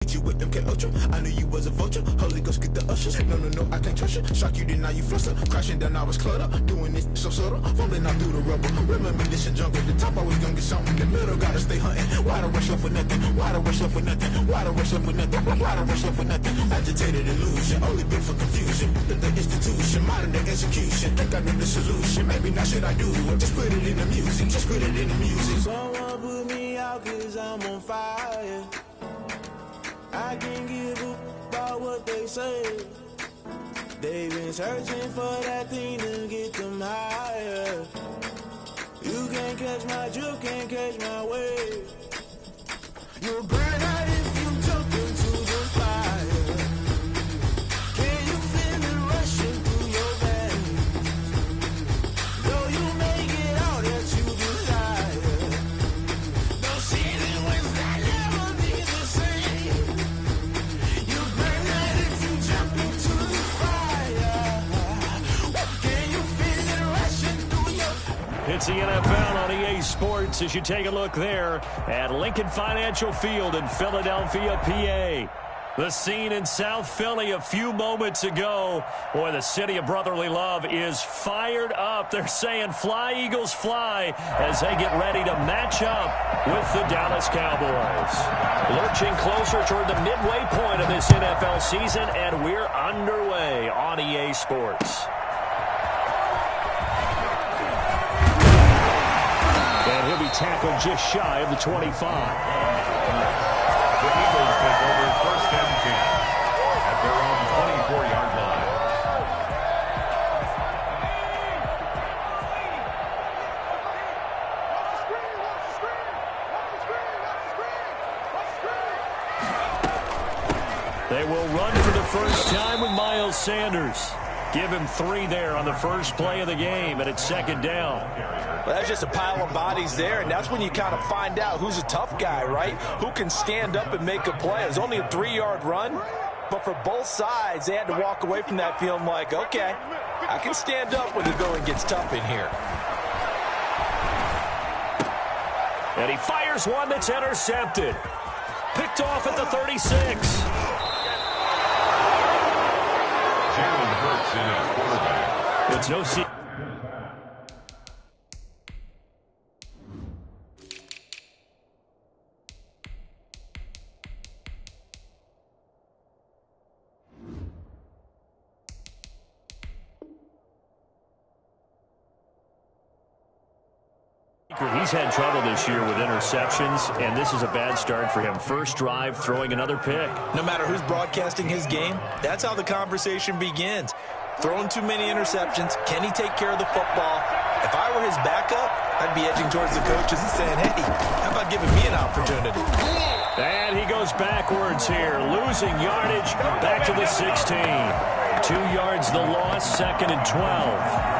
hit you with MK Ultra. I knew you was a vulture. Holy Ghost get the ushers. No, I can't trust you. Shock you, then now you fluster. Crashing down, I was cluttered. Doing this so subtle. Falling out through the rubble. Remember this in jungle. The top always gonna get something. The middle gotta stay hunting. Why the rush up for nothing? Why the rush up for nothing? Why the rush up for nothing? Why the rush up for nothing? Agitated illusion. Only built for confusion. The institution. Modern day execution. Think I know the solution. Maybe not should I do it? Just put it in the music. Just put it in the music. Someone put me out 'cause I'm on fire. I can't give a about what they say. They've been searching for that thing to get them higher. You can't catch my drift, can't catch my wave. You'll burn out if you jump into the fire. Can you feel it rushing through your veins? Though you may get all that you desire. No season when that never be the same. You burn out if you jump into the fire. Can you feel it rushing through your veins? It's the NFL on EA Sports as you take a look there at Lincoln Financial Field in Philadelphia, PA. The scene in South Philly a few moments ago. Boy, the city of brotherly love is fired up. They're saying fly, Eagles, fly as they get ready to match up with the Dallas Cowboys. Lurching closer toward the midway point of this NFL season, and we're underway on EA Sports. And he'll be tackled just shy of the 25. The Eagles take over first and 10 at their own 24-yard line. They will run for the first time with Miles Sanders. Give him 3 there on the first play of the game, and it's second down. Well, that's just a pile of bodies there, and that's when you kind of find out who's a tough guy, right? Who can stand up and make a play. It was only a 3-yard run, but for both sides, they had to walk away from that feeling like, okay, I can stand up when the going gets tough in here. And he fires one that's intercepted. Picked off at the 36. Jalen Hurts in at quarterback. It's no secret. He's had trouble this year with interceptions, and this is a bad start for him. First drive, throwing another pick. No matter who's broadcasting his game, that's how the conversation begins. Throwing too many interceptions, can he take care of the football? If I were his backup, I'd be edging towards the coaches and saying, hey, how about giving me an opportunity? And he goes backwards here, losing yardage back to the 16. 2 yards the loss, second and 12.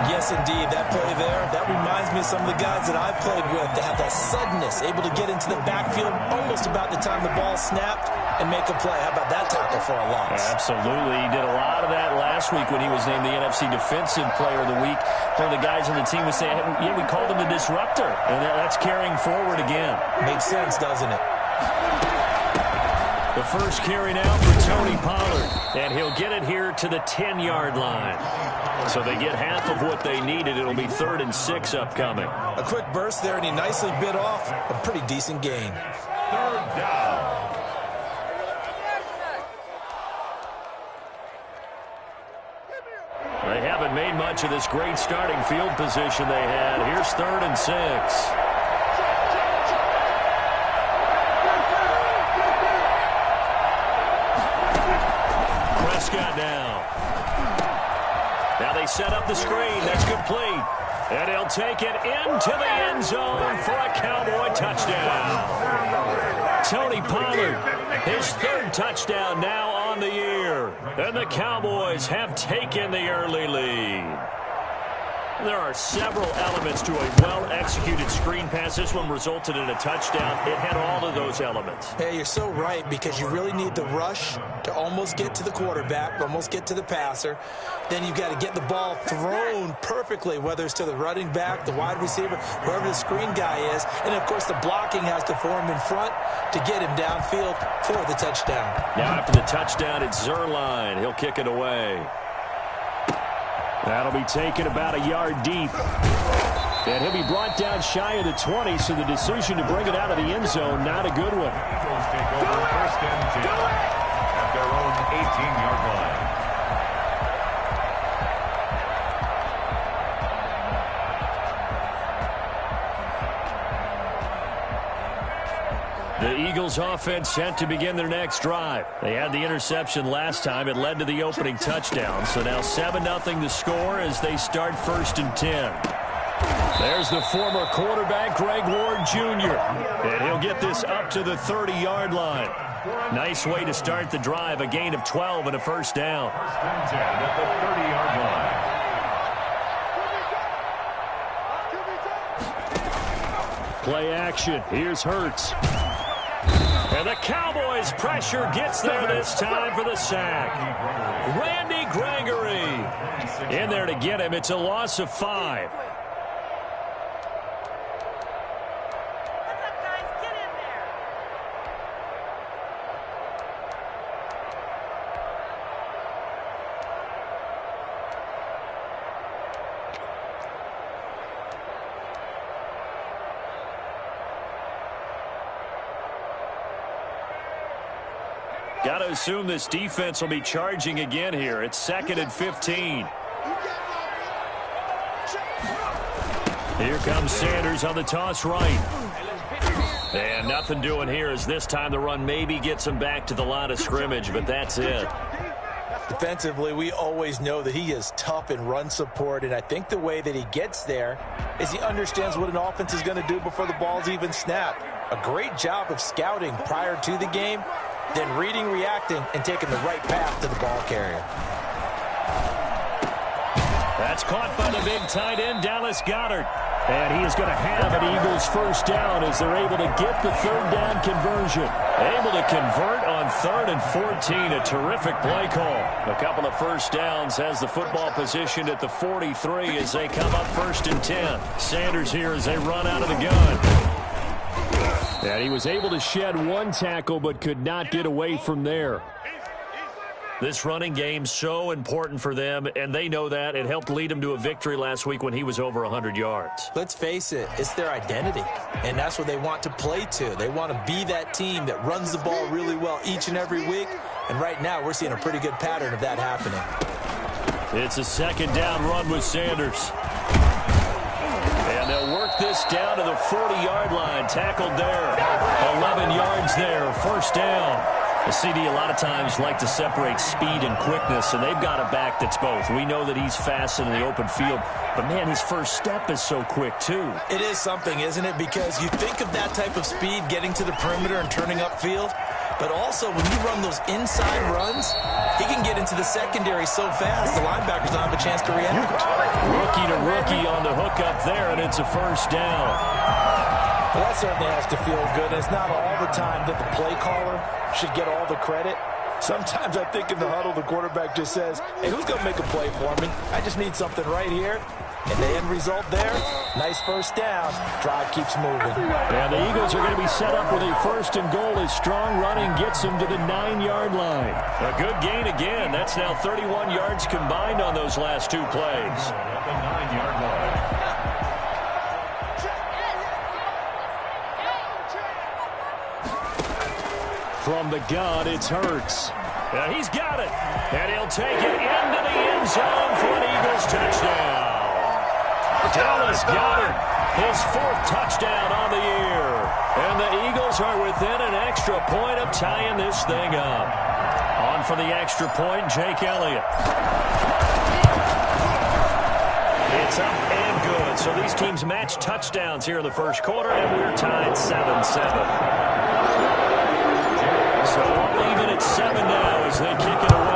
Yes, indeed. That play there, that reminds me of some of the guys that I've played with. They have that suddenness, able to get into the backfield almost about the time the ball snapped and make a play. How about that tackle for a loss? Absolutely. He did a lot of that last week when he was named the NFC Defensive Player of the Week. One of the guys on the team was saying, yeah, we called him the disruptor. And that's carrying forward again. Makes sense, doesn't it? The first carry now for Tony Pollard, and he'll get it here to the 10-yard line. So they get half of what they needed. It'll be 3rd and 6 upcoming. A quick burst there, and he nicely bit off a pretty decent gain. 3rd down. They haven't made much of this great starting field position they had. Here's 3rd and 6. Prescott now. Now they set up the screen. That's complete. And he'll take it into the end zone for a Cowboy touchdown. Tony Pollard, his 3rd touchdown now on the year. And the Cowboys have taken the early lead. There are several elements to a well-executed screen pass. This one resulted in a touchdown. It had all of those elements. Hey, you're so right, because you really need the rush to almost get to the quarterback, almost get to the passer. Then you've got to get the ball thrown perfectly, whether it's to the running back, the wide receiver, whoever the screen guy is. And, of course, the blocking has to form in front to get him downfield for the touchdown. Now after the touchdown, it's Zerline. He'll kick it away. That'll be taken about a yard deep. And he'll be brought down shy of the 20, so the decision to bring it out of the end zone, not a good one. Eagles take over first and 10 at their own 18-yard line. The Eagles offense set to begin their next drive. They had the interception last time. It led to the opening touchdown. So now 7-0 the score as they start first and 10. There's the former quarterback, Greg Ward Jr. And he'll get this up to the 30-yard line. Nice way to start the drive. A gain of 12 and a first down. First and 10 at the 30-yard line. Play action. Here's Hurts. And the Cowboys pressure gets there this time for the sack. Randy Gregory in there to get him. It's a loss of 5. Got to assume this defense will be charging again here. It's 2nd and 15. Here comes Sanders on the toss right. And nothing doing here as this time the run maybe gets him back to the line of scrimmage, but that's it. Defensively, we always know that he is tough in run support, and I think the way that he gets there is he understands what an offense is going to do before the ball's even snapped. A great job of scouting prior to the game, then reading, reacting, and taking the right path to the ball carrier. That's caught by the big tight end, Dallas Goedert. And he is going to have an Eagles first down as they're able to get the third down conversion. Able to convert on 3rd and 14. A terrific play call. A couple of first downs, has the football positioned at the 43 as they come up 1st and 10. Sanders here as they run out of the gun. And he was able to shed one tackle but could not get away from there. This running game so important for them, and they know that. It helped lead them to a victory last week when he was over 100 yards. Let's face it, it's their identity, and that's what they want to play to. They want to be that team that runs the ball really well each and every week, and right now we're seeing a pretty good pattern of that happening. It's a 2nd down run with Sanders. And they'll work this down to the 40-yard line. Tackled there. 11 yards there. First down. The CD a lot of times like to separate speed and quickness, and they've got a back that's both. We know that he's fast in the open field, but, man, his first step is so quick, too. It is something, isn't it? Because you think of that type of speed getting to the perimeter and turning upfield, but also when you run those inside runs, he can get into the secondary so fast the linebackers don't have a chance to react. Rookie to rookie on the hook up there, and it's a first down. Well, that certainly has to feel good. It's not all the time that the play caller should get all the credit. Sometimes I think in the huddle, the quarterback just says, hey, who's going to make a play for me? I just need something right here. And the end result there, nice first down. Drive keeps moving. And the Eagles are going to be set up with a 1st and goal as strong running gets them to the 9-yard line. A good gain again. That's now 31 yards combined on those last 2 plays. At the 9-yard line. From the gun, it's Hurts. And he's got it. And he'll take it into the end zone for an Eagles touchdown. Dallas Goedert, his 4th touchdown on the year. And the Eagles are within an extra point of tying this thing up. On for the extra point, Jake Elliott. It's up and good. So these teams match touchdowns here in the first quarter, and we're tied 7-7. So even at 7 now as they kick it away.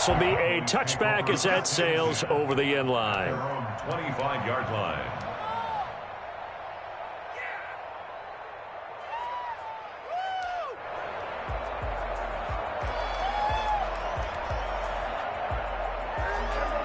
This will be a touchback as that sails over the end line. 25-yard line.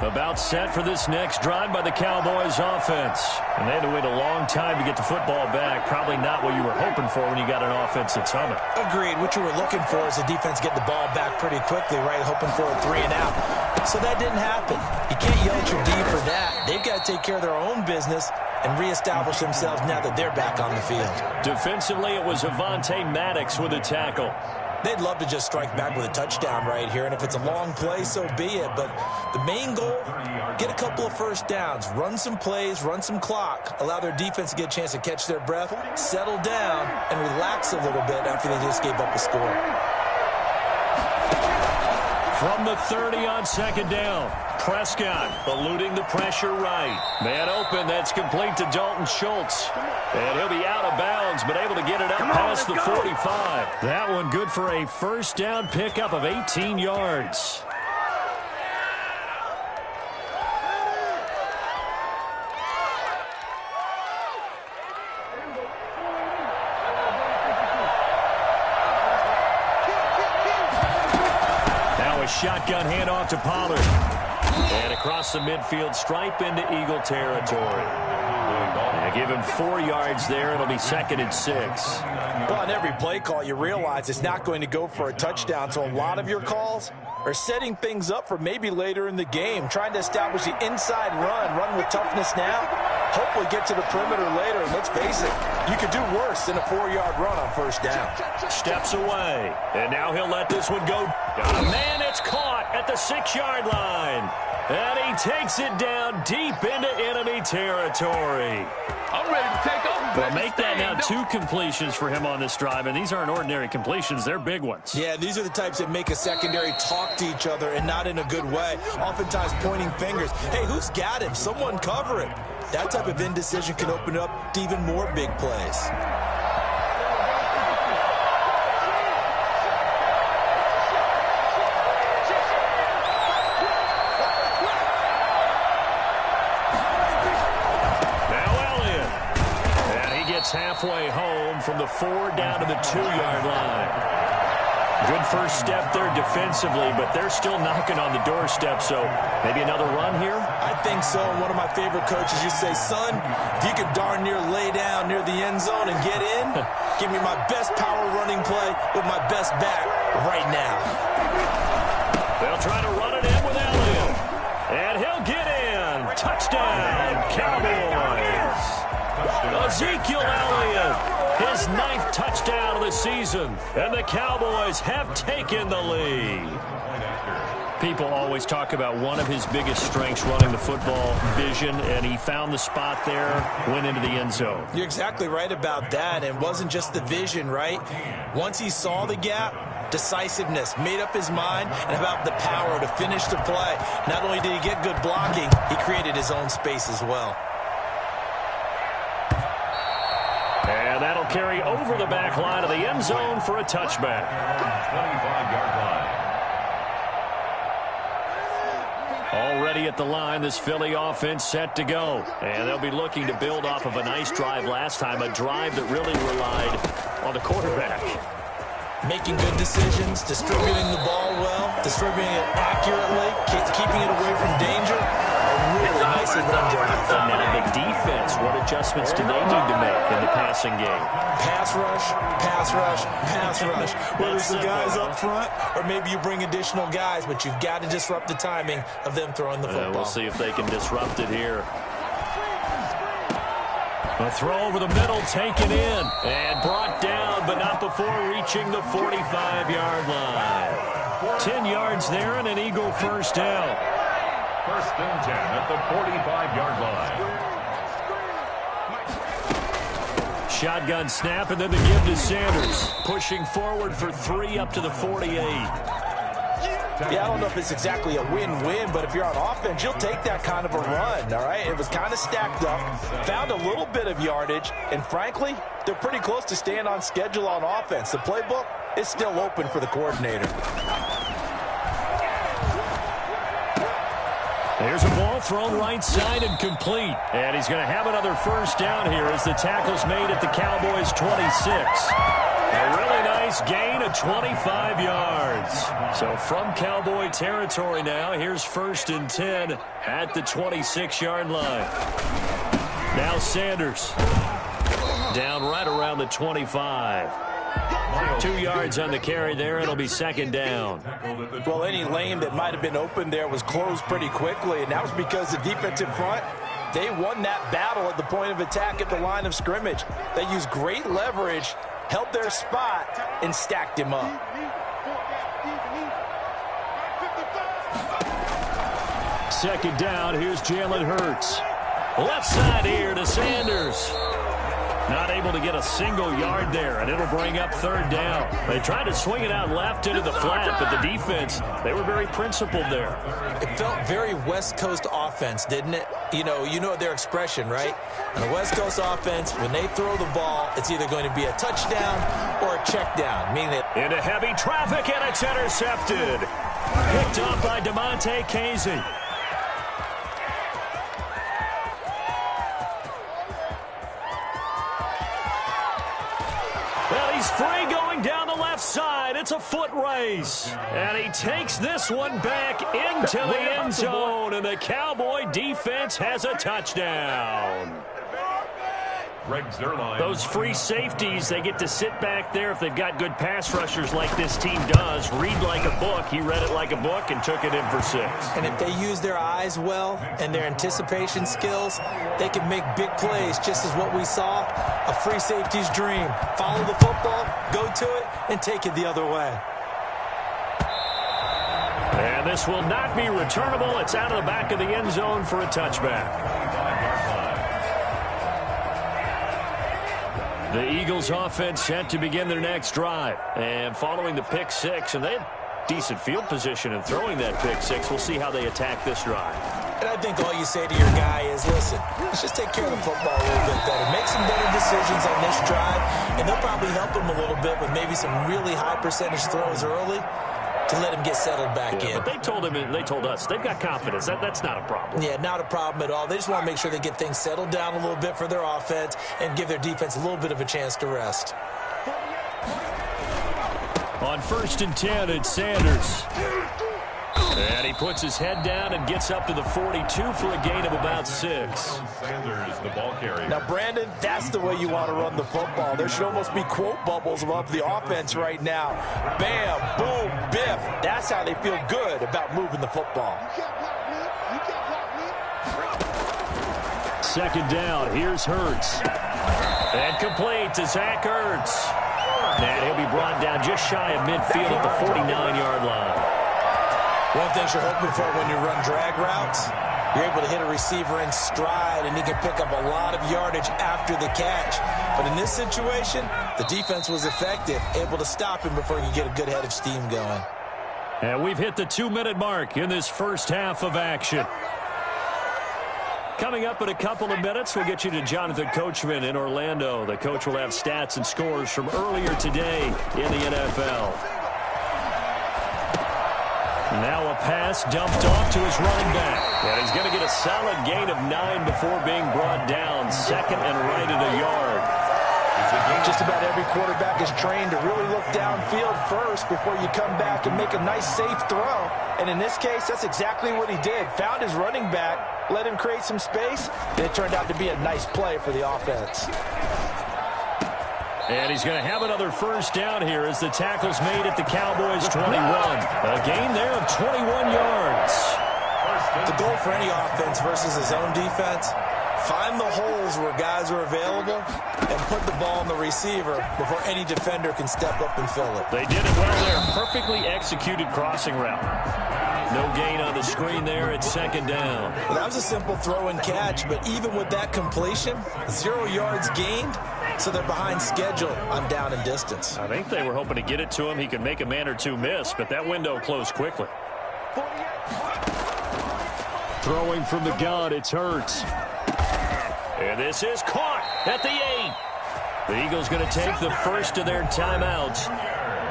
About set for this next drive by the Cowboys offense. And they had to wait a long time to get the football back. Probably not what you were hoping for when you got an offense that's humming. Agreed. What you were looking for is the defense get the ball back pretty quickly, right? Hoping for a 3 and out. So that didn't happen. You can't yell at your D for that. They've got to take care of their own business and reestablish themselves now that they're back on the field. Defensively, it was Avonte Maddox with a tackle. They'd love to just strike back with a touchdown right here, and if it's a long play, so be it. But the main goal, get a couple of first downs, run some plays, run some clock, allow their defense to get a chance to catch their breath, settle down, and relax a little bit after they just gave up a score. From the 30 on second down, Prescott eluding the pressure right. Man open, that's complete to Dalton Schultz. And he'll be out of bounds, but able to get it up past the 45. That one good for a first down pickup of 18 yards. Shotgun handoff to Pollard. And across the midfield stripe into Eagle territory. And give him 4 yards there. It'll be 2nd and 6. Well, on every play call, you realize it's not going to go for a touchdown. So a lot of your calls are setting things up for maybe later in the game. Trying to establish the inside run with toughness now. Hopefully get to the perimeter later. And let's face it, you could do worse than a 4-yard run on first down. Steps away. And now he'll let this one go. Man, it's caught at the 6-yard line. And he takes it down deep into enemy territory. I'm ready to take off. Well, make that now 2 completions for him on this drive, and these aren't ordinary completions. They're big ones. Yeah, these are the types that make a secondary talk to each other and not in a good way. Oftentimes pointing fingers. Hey, who's got him? Someone cover him. That type of indecision can open up to even more big plays. Halfway home from the 4 down to the 2-yard line. Good first step there defensively, but they're still knocking on the doorstep, so maybe another run here? I think so. One of my favorite coaches used to say, son, if you could darn near lay down near the end zone and get in, give me my best power running play with my best back right now. They'll try to run it in with Elliott, and he'll get in. Touchdown, Cowboys. Ezekiel Elliott, his 9th touchdown of the season, and the Cowboys have taken the lead. People always talk about one of his biggest strengths running the football, vision, and he found the spot there, went into the end zone. You're exactly right about that. It wasn't just the vision, right? Once he saw the gap, decisiveness, made up his mind, and about the power to finish the play. Not only did he get good blocking, he created his own space as well. And that'll carry over the back line of the end zone for a touchback. 25-yard line. Already at the line, this Philly offense set to go. And they'll be looking to build off of a nice drive last time, a drive that really relied on the quarterback. Making good decisions, distributing the ball well, distributing it accurately, keeping it away from danger. Really nicely run drive. And now the defense, what adjustments do they need to make in the passing game? Pass rush, pass rush, pass rush. Whether it's the guys up front or maybe you bring additional guys, but you've got to disrupt the timing of them throwing the football. We'll see if they can disrupt it here. A throw over the middle, taken in, and brought down, but not before reaching the 45-yard line. 10 yards there and an Eagle first down. 1st and 10 at the 45-yard line. Shotgun snap, and then the give to Sanders. Pushing forward for 3 up to the 48. Yeah, I don't know if it's exactly a win-win, but if you're on offense, you'll take that kind of a run, all right? It was kind of stacked up, found a little bit of yardage, and frankly, they're pretty close to staying on schedule on offense. The playbook is still open for the coordinator. Here's a ball thrown right side and complete. And he's going to have another first down here as the tackle's made at the Cowboys' 26. A really nice gain of 25 yards. So from Cowboy territory now, here's 1st and 10 at the 26-yard line. Now Sanders down right around the 25. 2 yards on the carry there. It'll be 2nd down. Well, any lane that might have been open there was closed pretty quickly, and that was because the defensive front, they won that battle at the point of attack at the line of scrimmage. They used great leverage, held their spot, and stacked him up. Second down. Here's Jalen Hurts. Left side here to Sanders. Not able to get a single yard there, and it'll bring up 3rd down. They tried to swing it out left into the flat, but the defense, they were very principled there. It felt very West Coast offense, didn't it? You know their expression, right? On the West Coast offense, when they throw the ball, it's either going to be a touchdown or a check down. Meaning that into heavy traffic, and it's intercepted. Picked off by DeMonte Casey. Well, he's free going down the left side. It's a foot race. And he takes this one back into the end zone. And the Cowboy defense has a touchdown. Those free safeties, they get to sit back there if they've got good pass rushers like this team does. Read like a book. He read it like a book and took it in for 6. And if they use their eyes well and their anticipation skills, they can make big plays, just as what we saw, a free safety's dream. Follow the football, go to it, and take it the other way. And this will not be returnable. It's out of the back of the end zone for a touchback. The Eagles offense set to begin their next drive. And following the pick 6, and they had decent field position in throwing that pick 6. We'll see how they attack this drive. And I think all you say to your guy is, listen, let's just take care of the football a little bit better. Make some better decisions on this drive, and they'll probably help him a little bit with maybe some really high percentage throws early to let him get settled back in. But they told him, and they told us, they've got confidence. That's not a problem. Yeah, not a problem at all. They just want to make sure they get things settled down a little bit for their offense and give their defense a little bit of a chance to rest. On 1st and 10, it's Sanders. And he puts his head down and gets up to the 42 for a gain of about 6. Sanders, the ball carrier. Now, Brandon, that's the way you want to run the football. There should almost be quote bubbles above the offense right now. Bam, boom, biff. That's how they feel good about moving the football. 2nd down. Here's Hurts. And complete to Zach Ertz. And he'll be brought down just shy of midfield at the 49-yard line. One of the things you're hoping for when you run drag routes, you're able to hit a receiver in stride, and he can pick up a lot of yardage after the catch. But in this situation, the defense was effective, able to stop him before he could get a good head of steam going. And we've hit the 2-minute mark in this first half of action. Coming up in a couple of minutes, we'll get you to Jonathan Coachman in Orlando. The coach will have stats and scores from earlier today in the NFL. Now a pass dumped off to his running back. And he's going to get a solid gain of 9 before being brought down. 2nd and right at a yard. Just about every quarterback is trained to really look downfield first before you come back and make a nice, safe throw. And in this case, that's exactly what he did. Found his running back, let him create some space, and it turned out to be a nice play for the offense. And he's going to have another first down here as the tackle's made at the Cowboys' 21. A gain there of 21 yards. The goal for any offense versus his own defense, find the holes where guys are available and put the ball on the receiver before any defender can step up and fill it. They did it well there. Perfectly executed crossing route. No gain on the screen there at 2nd down. Well, that was a simple throw and catch, but even with that completion, 0 yards gained, so they're behind schedule on down and distance. I think they were hoping to get it to him. He could make a man or two miss, but that window closed quickly. Throwing from the gun, it's Hurts. And this is caught at the 8. The Eagles going to take the first of their timeouts.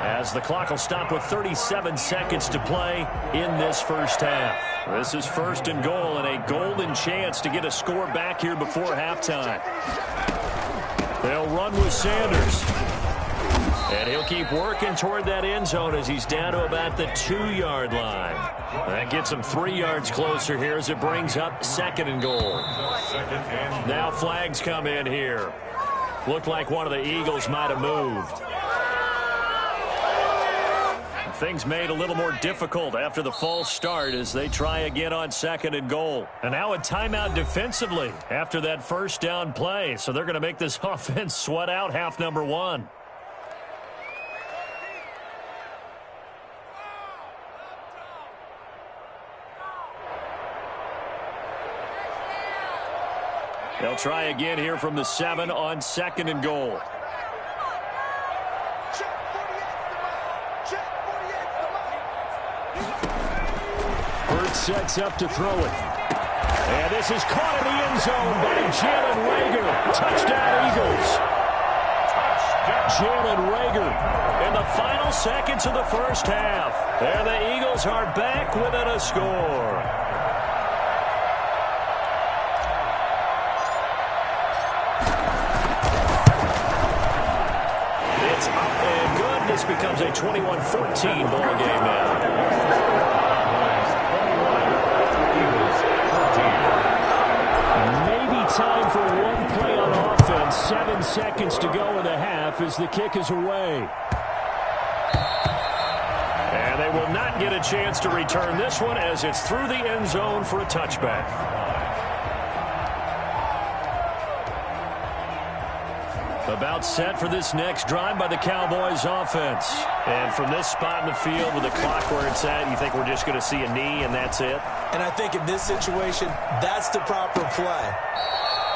as the clock will stop with 37 seconds to play in this first half. This is first and goal and a golden chance to get a score back here before halftime. They'll run with Sanders. And he'll keep working toward that end zone as he's down to about the 2-yard line. That gets him 3 yards closer here as it brings up second and goal. Now flags come in here. Looked like one of the Eagles might have moved. Things made a little more difficult after the false start as they try again on second and goal. And now a timeout defensively after that first down play. So they're going to make this offense sweat out half number one. They'll try again here from the 7 on second and goal. Burt sets up to throw it. And this is caught in the end zone by Jalen Reagor. Touchdown, Eagles. Jalen Reagor in the final seconds of the first half. And the Eagles are back within a score. It's up and good. This becomes a 21-14 ball game now. Time for one play on offense. 7 seconds to go in the half as the kick is away. And they will not get a chance to return this one as it's through the end zone for a touchback. About set for this next drive by the Cowboys offense. And from this spot in the field with the clock where it's at, you think we're just going to see a knee and that's it? And I think in this situation, that's the proper play.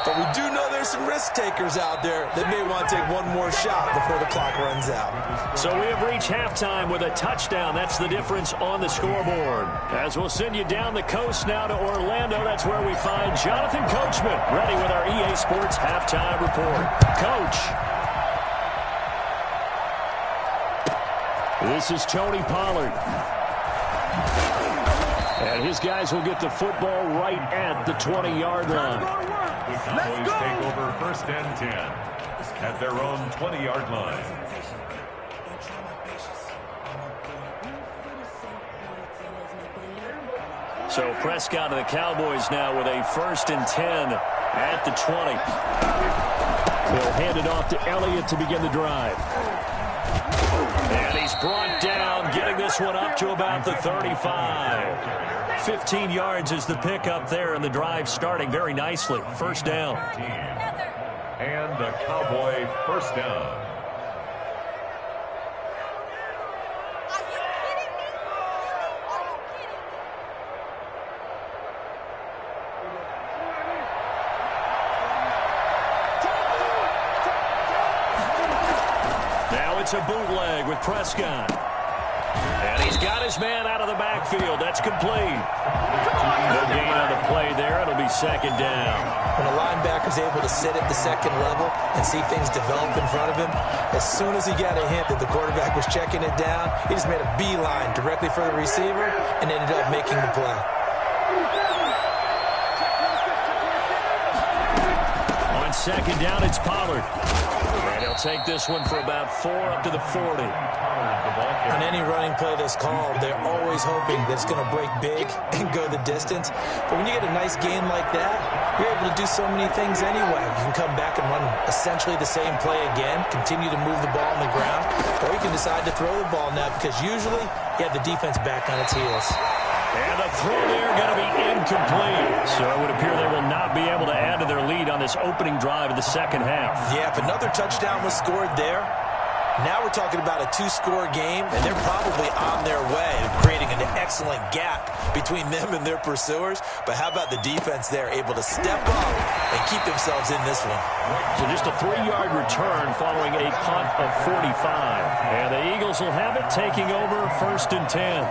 But we do know there's some risk takers out there that may want to take one more shot before the clock runs out. So we have reached halftime with a touchdown. That's the difference on the scoreboard. As we'll send you down the coast now to Orlando, that's where we find Jonathan Coachman ready with our EA Sports halftime report. Coach. This is Tony Pollard. And his guys will get the football right at the 20-yard line. The Cowboys take over first and 10 at their own 20-yard line. So Prescott and the Cowboys now with a first and 10 at the 20. They'll hand it off to Elliott to begin the drive. And he's brought down, getting this one up to about the 35. 15 yards is the pickup there, and the drive starting very nicely. First down. And the Cowboy first down. Now it's a bootleg with Prescott. And he's got his man out of the backfield. That's complete. No gain on the play there. It'll be second down. When a linebacker's able to sit at the second level and see things develop in front of him, as soon as he got a hint that the quarterback was checking it down, he just made a beeline directly for the receiver and ended up making the play. On second down, it's Pollard. And he'll take this one for about 4 up to the 40. On any running play that's called, they're always hoping that it's going to break big and go the distance. But when you get a nice gain like that, you're able to do so many things anyway. You can come back and run essentially the same play again, continue to move the ball on the ground, or you can decide to throw the ball now because usually you have the defense back on its heels. And the throw there going to be incomplete. So it would appear they will not be able to add to their lead on this opening drive of the second half. Yeah, if another touchdown was scored there, now we're talking about a 2-score game, and they're probably on their way of creating an excellent gap between them and their pursuers. But how about the defense there, able to step up and keep themselves in this one? So just a 3-yard return following a punt of 45. And the Eagles will have it, taking over first and 10.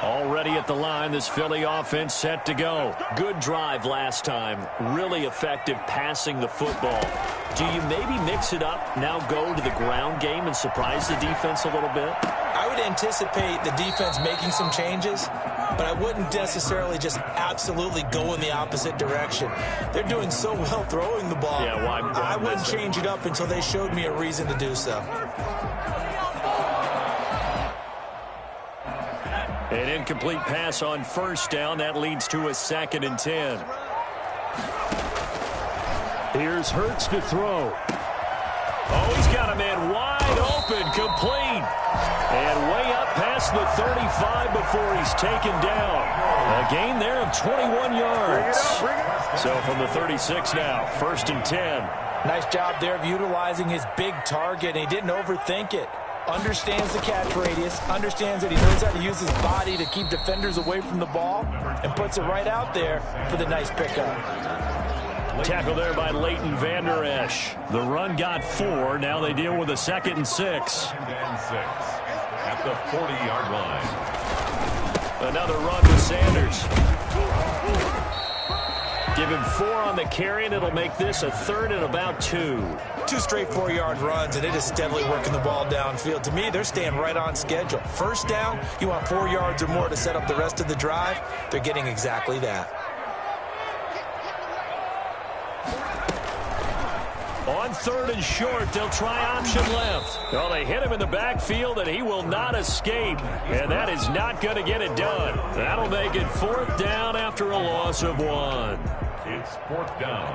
Already at the line, this Philly offense set to go. Good drive last time. Really effective passing the football. Do you maybe mix it up, now go to the ground game and surprise the defense a little bit? I would anticipate the defense making some changes, but I wouldn't necessarily just absolutely go in the opposite direction. They're doing so well throwing the ball. Yeah, why I wouldn't change it up until they showed me a reason to do so. An incomplete pass on first down. That leads to a 2nd and 10. Here's Hurts to throw. Oh, he's got a man wide open, complete. And way up past the 35 before he's taken down. A gain there of 21 yards. So from the 36 now, 1st and 10. Nice job there of utilizing his big target, and he didn't overthink it. Understands the catch radius, understands that he knows how to use his body to keep defenders away from the ball, and puts it right out there for the nice pickup. Tackle there by Leighton Vander Esch. The run got 4. Now they deal with a 2nd and 6. At the 40-yard line. Another run to Sanders. Give him 4 on the carry, and it'll make this a 3rd and about 2. 2 straight 4-yard runs, and it is steadily working the ball downfield. To me, they're staying right on schedule. First down, you want 4 yards or more to set up the rest of the drive. They're getting exactly that. On 3rd and short, they'll try option left. Well, they hit him in the backfield, and he will not escape. And that is not going to get it done. That'll make it 4th down after a loss of 1. It's 4th down.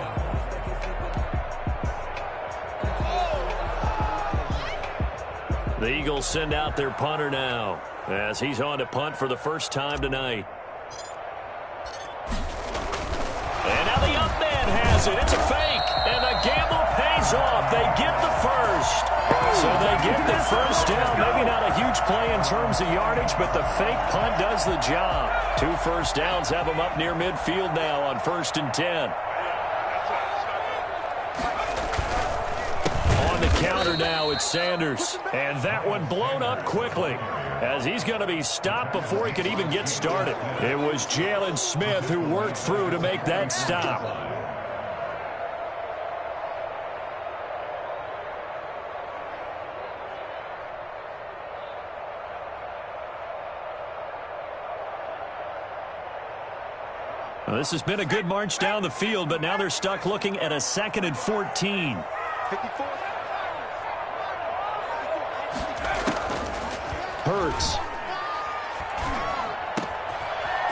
The Eagles send out their punter now as he's on to punt for the first time tonight. And now the up man has it. It's a fake. And the gamble pays off. They get the first. So they get the first down. Maybe not a huge play in terms of yardage, but the fake punt does the job. 2 first downs have them up near midfield now on 1st and 10. On the counter now, it's Sanders. And that one blown up quickly as he's going to be stopped before he could even get started. It was Jalen Smith who worked through to make that stop. Well, this has been a good march down the field, but now they're stuck looking at a 2nd and 14. Hurts.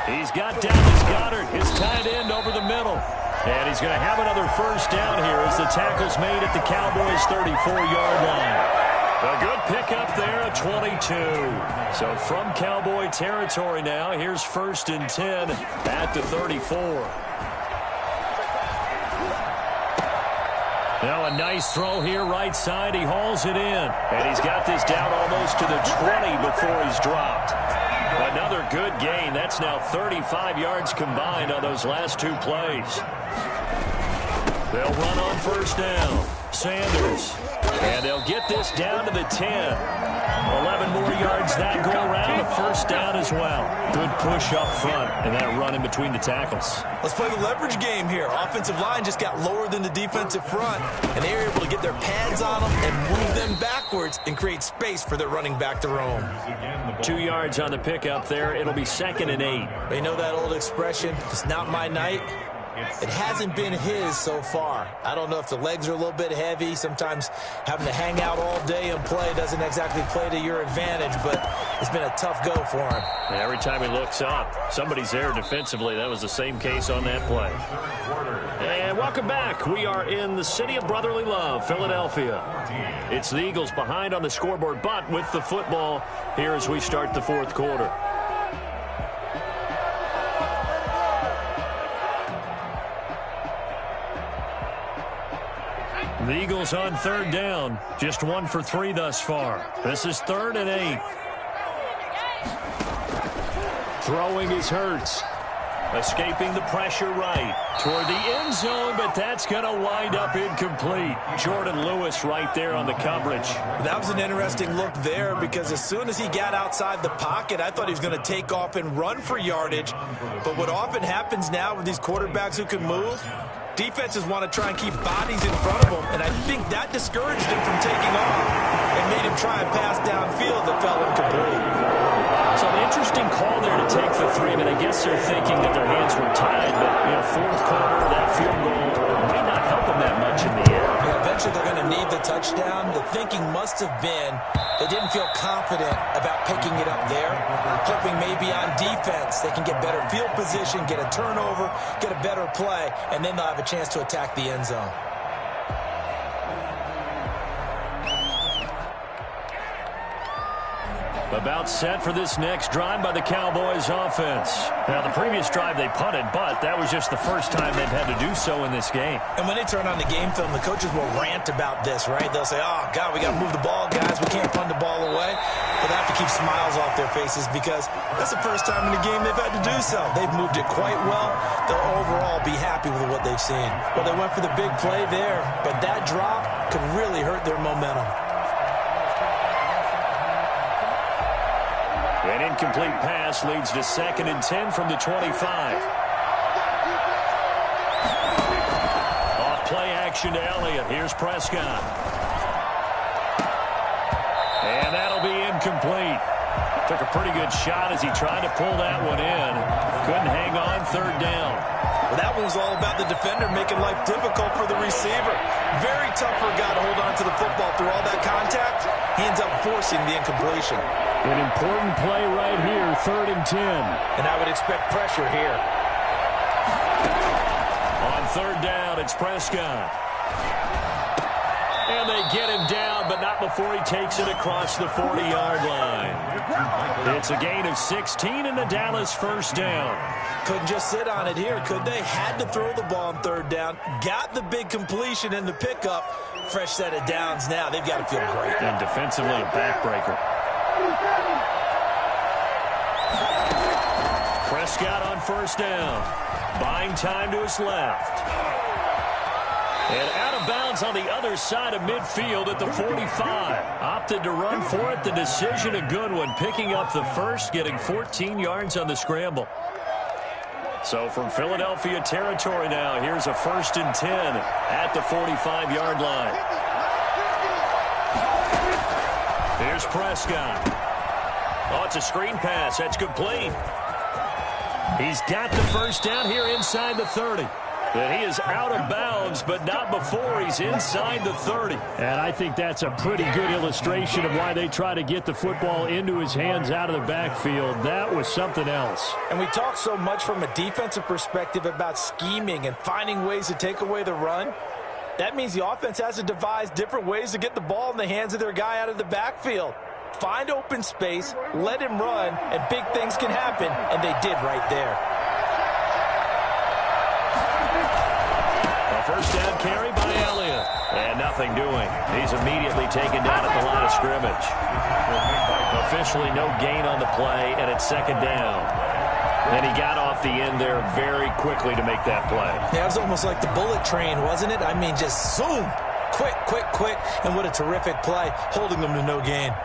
He's got Dallas Goedert, his tight end, over the middle. And he's going to have another first down here as the tackle's made at the Cowboys' 34-yard line. A good pickup there at 22. So from Cowboy territory now, here's 1st and 10 at the 34. Now a nice throw here right side. He hauls it in. And he's got this down almost to the 20 before he's dropped. Another good gain. That's now 35 yards combined on those last 2 plays. They'll run on first down. Sanders. And they'll get this down to the 10. 11 more yards that go around. A first down as well. Good push up front and that run in between the tackles. Let's play the leverage game here. Offensive line just got lower than the defensive front, and they were able to get their pads on them and move them backwards and create space for their running back to roam. 2 yards on the pickup there. It'll be 2nd and 8. They know that old expression, it's not my night. It hasn't been his so far. I don't know if the legs are a little bit heavy. Sometimes having to hang out all day and play doesn't exactly play to your advantage, but it's been a tough go for him. And every time he looks up, somebody's there defensively. That was the same case on that play. And welcome back. We are in the city of brotherly love, Philadelphia. It's the Eagles behind on the scoreboard, but with the football here as we start the 4th quarter. The Eagles on 3rd down. Just 1 for 3 thus far. This is 3rd and 8. Throwing is Hurts. Escaping the pressure right toward the end zone, but that's going to wind up incomplete. Jordan Lewis right there on the coverage. That was an interesting look there because as soon as he got outside the pocket, I thought he was going to take off and run for yardage. But what often happens now with these quarterbacks who can move, defenses want to try and keep bodies in front of them, and I think that discouraged him from taking off and made him try a pass downfield that fell incomplete. So an interesting call there to take the 3, but I guess they're thinking that their hands were tied, but, fourth quarter, that field goal might not help them that much in the end. Yeah, eventually they're going to need the touchdown. The thinking must have been they didn't feel confident about picking it up there, hoping maybe on defense they can get better field position, get a turnover, get a better play, and then they'll have a chance to attack the end zone. About set for this next drive by the Cowboys offense. Now, the previous drive they punted, but that was just the first time they've had to do so in this game. And when they turn on the game film, the coaches will rant about this, right? They'll say, oh, God, we got to move the ball, guys. We can't punt the ball away. But they have to keep smiles off their faces because that's the first time in the game they've had to do so. They've moved it quite well. They'll overall be happy with what they've seen. Well, they went for the big play there, but that drop could really hurt their momentum. An incomplete pass leads to 2nd and 10 from the 25. Off play action to Elliott. Here's Prescott. And that'll be incomplete. Took a pretty good shot as he tried to pull that one in. Couldn't hang on, 3rd down. Well, that one was all about the defender making life difficult for the receiver. Very tough for a guy to hold on to the football through all that contact. He ends up forcing the incompletion. An important play right here, 3rd and 10. And I would expect pressure here. On 3rd down, it's Prescott. And they get him down, but not before he takes it across the 40-yard line. It's a gain of 16 and the Dallas 1st down. Couldn't just sit on it here, could they? Had to throw the ball on 3rd down. Got the big completion in the pickup. Fresh set of downs now. They've got to feel great. And defensively, a backbreaker. Prescott on 1st down. Buying time to his left. And out of bounds on the other side of midfield at the 45. Opted to run for it. The decision a good one. Picking up the 1st, getting 14 yards on the scramble. So from Philadelphia territory now, here's a 1st and 10 at the 45-yard line. Here's Prescott. Oh, it's a screen pass. That's complete. He's got the 1st down here inside the 30. And he is out of bounds, but not before he's inside the 30. And I think that's a pretty good illustration of why they try to get the football into his hands out of the backfield. That was something else. And we talk so much from a defensive perspective about scheming and finding ways to take away the run. That means the offense has to devise different ways to get the ball in the hands of their guy out of the backfield. Find open space, let him run, and big things can happen, and they did right there. First down carry by Elliott. And nothing doing. He's immediately taken down at the line of scrimmage. Officially no gain on the play, and it's 2nd down. And he got off the end there very quickly to make that play. Yeah, it was almost like the bullet train, wasn't it? I mean, just zoom. Quick, quick, quick. And what a terrific play, holding them to no gain.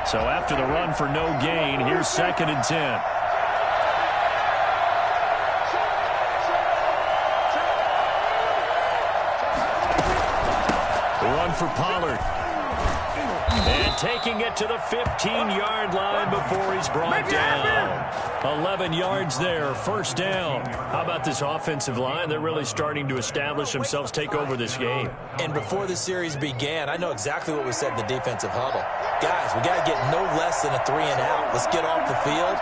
So after the run for no gain, here's 2nd and 10. Run for Pollard. And taking it to the 15-yard line before he's brought down. 11 yards there, 1st down. How about this offensive line? They're really starting to establish themselves, take over this game. And before the series began, I know exactly what was said in the defensive huddle. Guys, we got to get no less than a 3-and-out. Let's get off the field.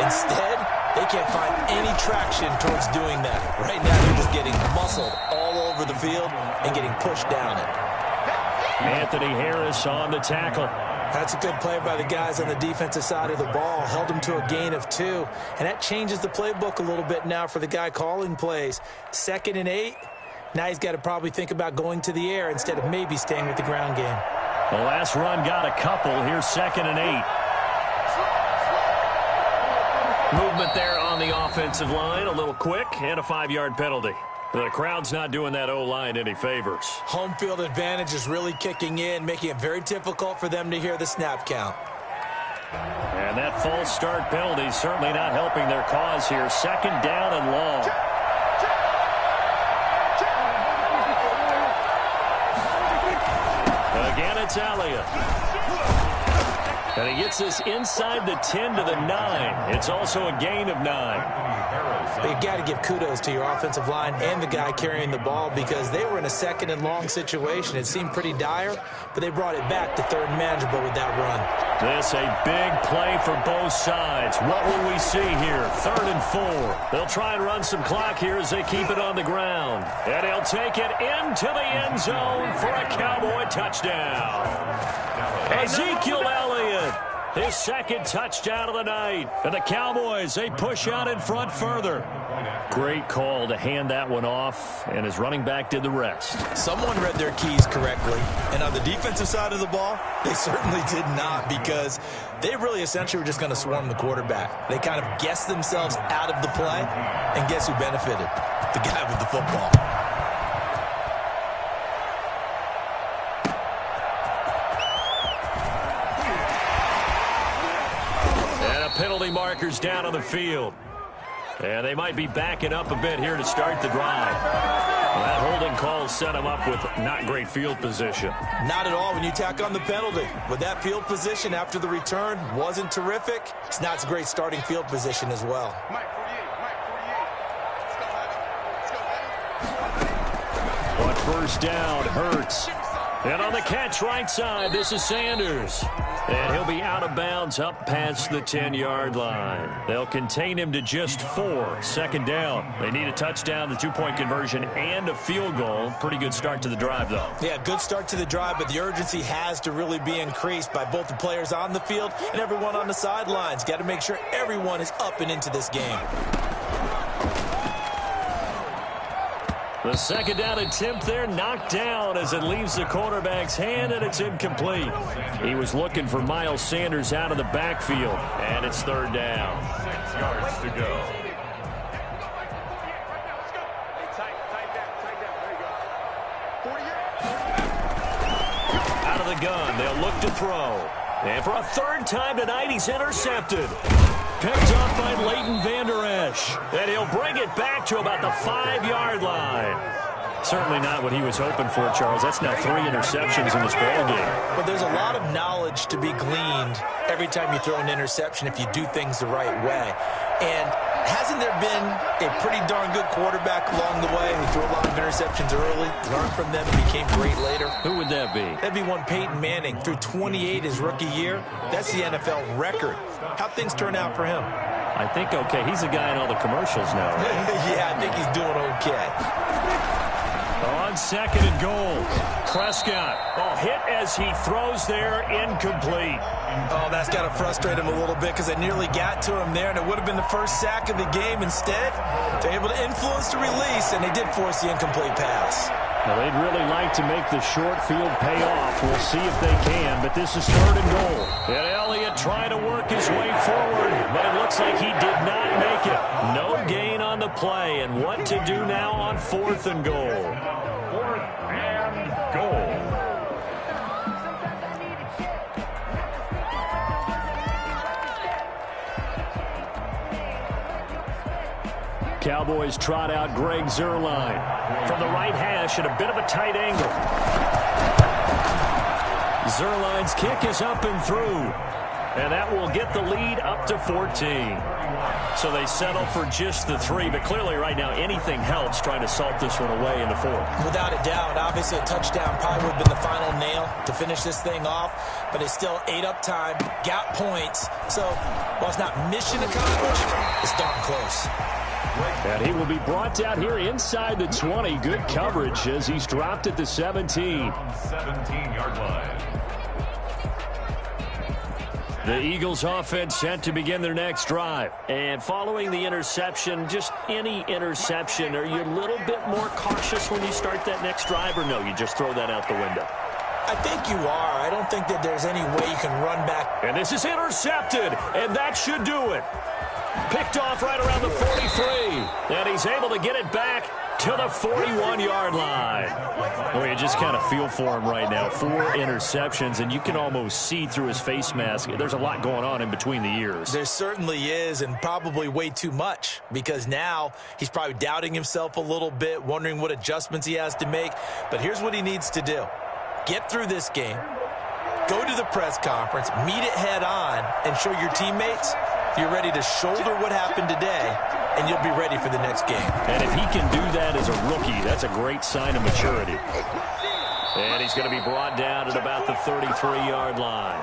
Instead, they can't find any traction towards doing that. Right now, they're just getting muscled all over the field and getting pushed down it. Anthony Harris on the tackle. That's a good play by the guys on the defensive side of the ball. Held him to a gain of 2. And that changes the playbook a little bit now for the guy calling plays. 2nd and 8. Now he's got to probably think about going to the air instead of maybe staying with the ground game. The last run got a couple. Here's 2nd and 8. Movement there on the offensive line, a little quick, and a 5-yard penalty. The crowd's not doing that O-line any favors. Home field advantage is really kicking in, making it very difficult for them to hear the snap count. And that false start penalty certainly not helping their cause here. 2nd down and long. Again, it's Elliott. And he gets this inside the 10 to the 9. It's also a gain of 9. You got to give kudos to your offensive line and the guy carrying the ball because they were in a 2nd and long situation. It seemed pretty dire, but they brought it back to 3rd and manageable with that run. This a big play for both sides. What will we see here? 3rd and 4. They'll try and run some clock here as they keep it on the ground. And he'll take it into the end zone for a Cowboy touchdown. Ezekiel Elliott, his 2nd touchdown of the night. And the Cowboys, they push out in front further. Great call to hand that one off, and his running back did the rest. Someone read their keys correctly, and on the defensive side of the ball, they certainly did not because they really essentially were just going to swarm the quarterback. They kind of guessed themselves out of the play, and guess who benefited? The guy with the football. Penalty markers down on the field. And they might be backing up a bit here to start the drive. Well, that holding call set them up with not great field position. Not at all when you tack on the penalty. With that field position after the return wasn't terrific. It's not a great starting field position as well. On 1st down, Hurts. And on the catch right side, this is Sanders. And he'll be out of bounds up past the 10-yard line. They'll contain him to just 4. 2nd down. They need a touchdown, the 2-point conversion, and a field goal. Pretty good start to the drive, though. Yeah, good start to the drive, but the urgency has to really be increased by both the players on the field and everyone on the sidelines. Got to make sure everyone is up and into this game. The 2nd down attempt there knocked down as it leaves the quarterback's hand, and it's incomplete. He was looking for Miles Sanders out of the backfield, and it's 3rd down. 6 yards to go. Out of the gun, they'll look to throw. And for a 3rd time tonight, he's intercepted. Picked up by Leighton Vander Esch. And he'll bring it back to about the 5-yard line. Certainly not what he was hoping for, Charles. That's now 3 interceptions in this ballgame. But there's a lot of knowledge to be gleaned every time you throw an interception if you do things the right way. And hasn't there been a pretty darn good quarterback along the way who threw a lot of interceptions early, learned from them, and became great later? Who would that be? That'd be one Peyton Manning. Threw 28 his rookie year. That's the NFL record. How'd things turn out for him? I think okay. He's a guy in all the commercials now, right? Yeah, I think he's doing okay. On 2nd and goal, Prescott. Hit as he throws there, incomplete. Oh, that's got to frustrate him a little bit because they nearly got to him there, and it would have been the first sack of the game. Instead, they're able to influence the release, and they did force the incomplete pass. Well, they'd really like to make the short field pay off. We'll see if they can, but this is 3rd and goal. And Elliott trying to work his way forward, but it looks like he did not make it. No gain on the play, and what to do now on 4th and goal. 4th and goal. Cowboys trot out Greg Zuerlein from the right hash at a bit of a tight angle. Zuerlein's kick is up and through, and that will get the lead up to 14. So they settle for just the 3, but clearly right now anything helps trying to salt this one away in the 4th. Without a doubt, obviously a touchdown probably would have been the final nail to finish this thing off, but it's still ate up time, got points. So while it's not mission accomplished, it's darn close. And he will be brought down here inside the 20. Good coverage as he's dropped at the 17. 17-yard line. The Eagles offense set to begin their next drive. And following the interception, just any interception, are you a little bit more cautious when you start that next drive, or no, you just throw that out the window? I think you are. I don't think that there's any way you can run back. And this is intercepted, and that should do it. Picked off right around the 43. And he's able to get it back to the 41-yard line. Oh, you just kind of feel for him right now. 4 interceptions, and you can almost see through his face mask. There's a lot going on in between the ears. There certainly is, and probably way too much, because now he's probably doubting himself a little bit, wondering what adjustments he has to make. But here's what he needs to do. Get through this game, go to the press conference, meet it head on, and show your teammates you're ready to shoulder what happened today, and you'll be ready for the next game. And if he can do that as a rookie, that's a great sign of maturity. And he's going to be brought down at about the 33-yard line.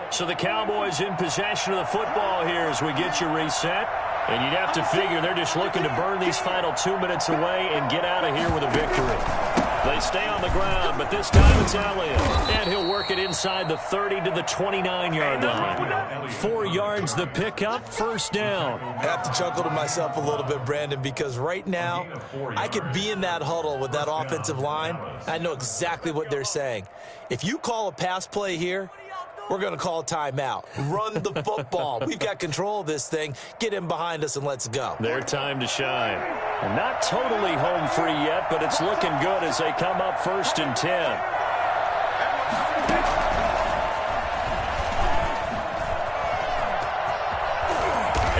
So the Cowboys in possession of the football here as we get you reset. And you'd have to figure they're just looking to burn these final 2 minutes away and get out of here with a victory. They stay on the ground, but this time it's Elliott. And he'll work it inside the 30 to the 29-yard line. 4 yards the pickup, first down. I have to chuckle to myself a little bit, Brandon, because right now I could be in that huddle with that offensive line. I know exactly what they're saying. If you call a pass play here, we're going to call a timeout. Run the football. We've got control of this thing. Get in behind us and let's go. Their time to shine. And not totally home free yet, but it's looking good as they come up 1st and 10.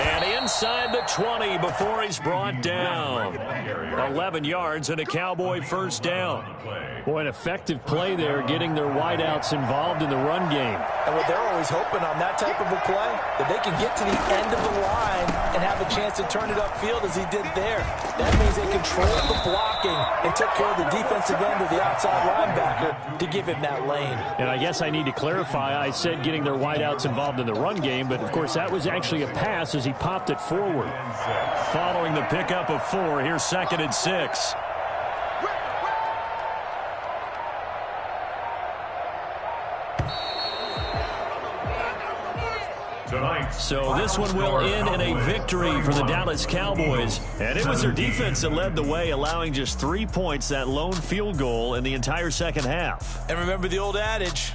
And inside the 20 before he's brought down. 11 yards and a Cowboy first down. Boy, an effective play there, getting their wideouts involved in the run game. And what they're always hoping on that type of a play, that they can get to the end of the line and have a chance to turn it upfield as he did there. That means they controlled the blocking and took care of the defensive end of the outside linebacker to give him that lane. And I guess I need to clarify, I said getting their wideouts involved in the run game, but of course that was actually a pass as he popped it forward. Following the pickup of 4, here's 2nd and 6. So this one will end in a victory for the Dallas Cowboys. And it was their defense that led the way, allowing just 3 points, that lone field goal in the entire second half. And remember the old adage,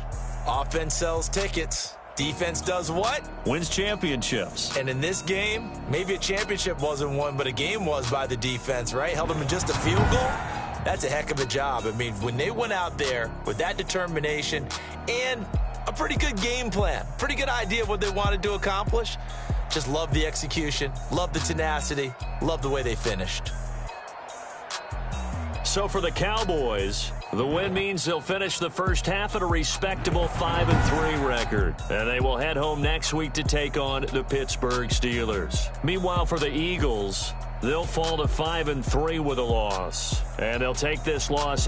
offense sells tickets. Defense does what? Wins championships. And in this game, maybe a championship wasn't won, but a game was by the defense, right? Held them in just a field goal. That's a heck of a job. I mean, when they went out there with that determination and a pretty good game plan, pretty good idea of what they wanted to accomplish, just love the execution, love the tenacity, love the way they finished. So for the Cowboys, the win means they'll finish the first half at a respectable 5-3 record. And they will head home next week to take on the Pittsburgh Steelers. Meanwhile, for the Eagles, they'll fall to 5-3 with a loss. And they'll take this loss.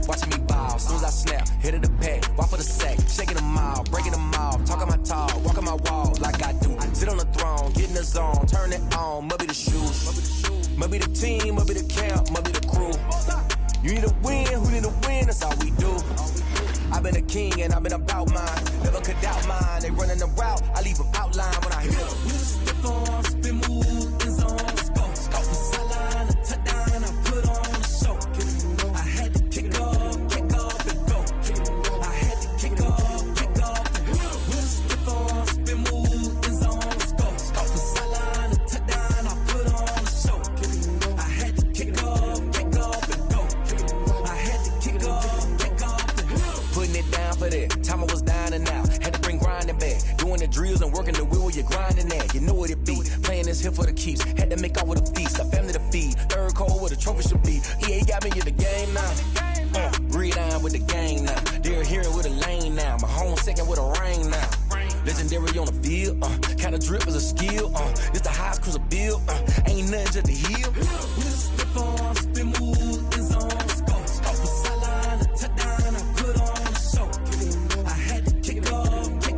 Watching me ball, soon as I snap, hit of the pack, walk for the sack, shaking them all, breaking them all, talking my talk, walking my wall like I do. Sit on the throne, get in the zone, turn it on, must be the shoes, must be the team, must be the camp, must be the crew. You need to win, who need to win, that's all we do. I've been a king and I've been about mine, never could doubt mine. They running the route, I leave them outline when I hit them. We just step on, spin move, in zone, scope the sideline, a touchdown, I put on the show. I had to kick off and go. I had to kick off and go. We just step on, spin move, in zone, scope the sideline, a touchdown, I put on the show. I had to kick off and go. I had to kick off and go. Putting it down for that, time I was down and out. Had to bring grinding back, doing the drills and working the wheel, you're grinding that. You know what it be, playing this here for the keeps. Had to make off with a feast, a family to feed. Third cold where the trophy should be. EA got me in the game now. Breathe on with the game now. They're here with a lane now. My home second with a rain now. Legendary on the field, kind of drip is a skill. This the highest cruiser bill, ain't nothing just the heel. We just step on, spin move, in zone, scope the sideline, a touchdown, I put on the show. I had to kick off.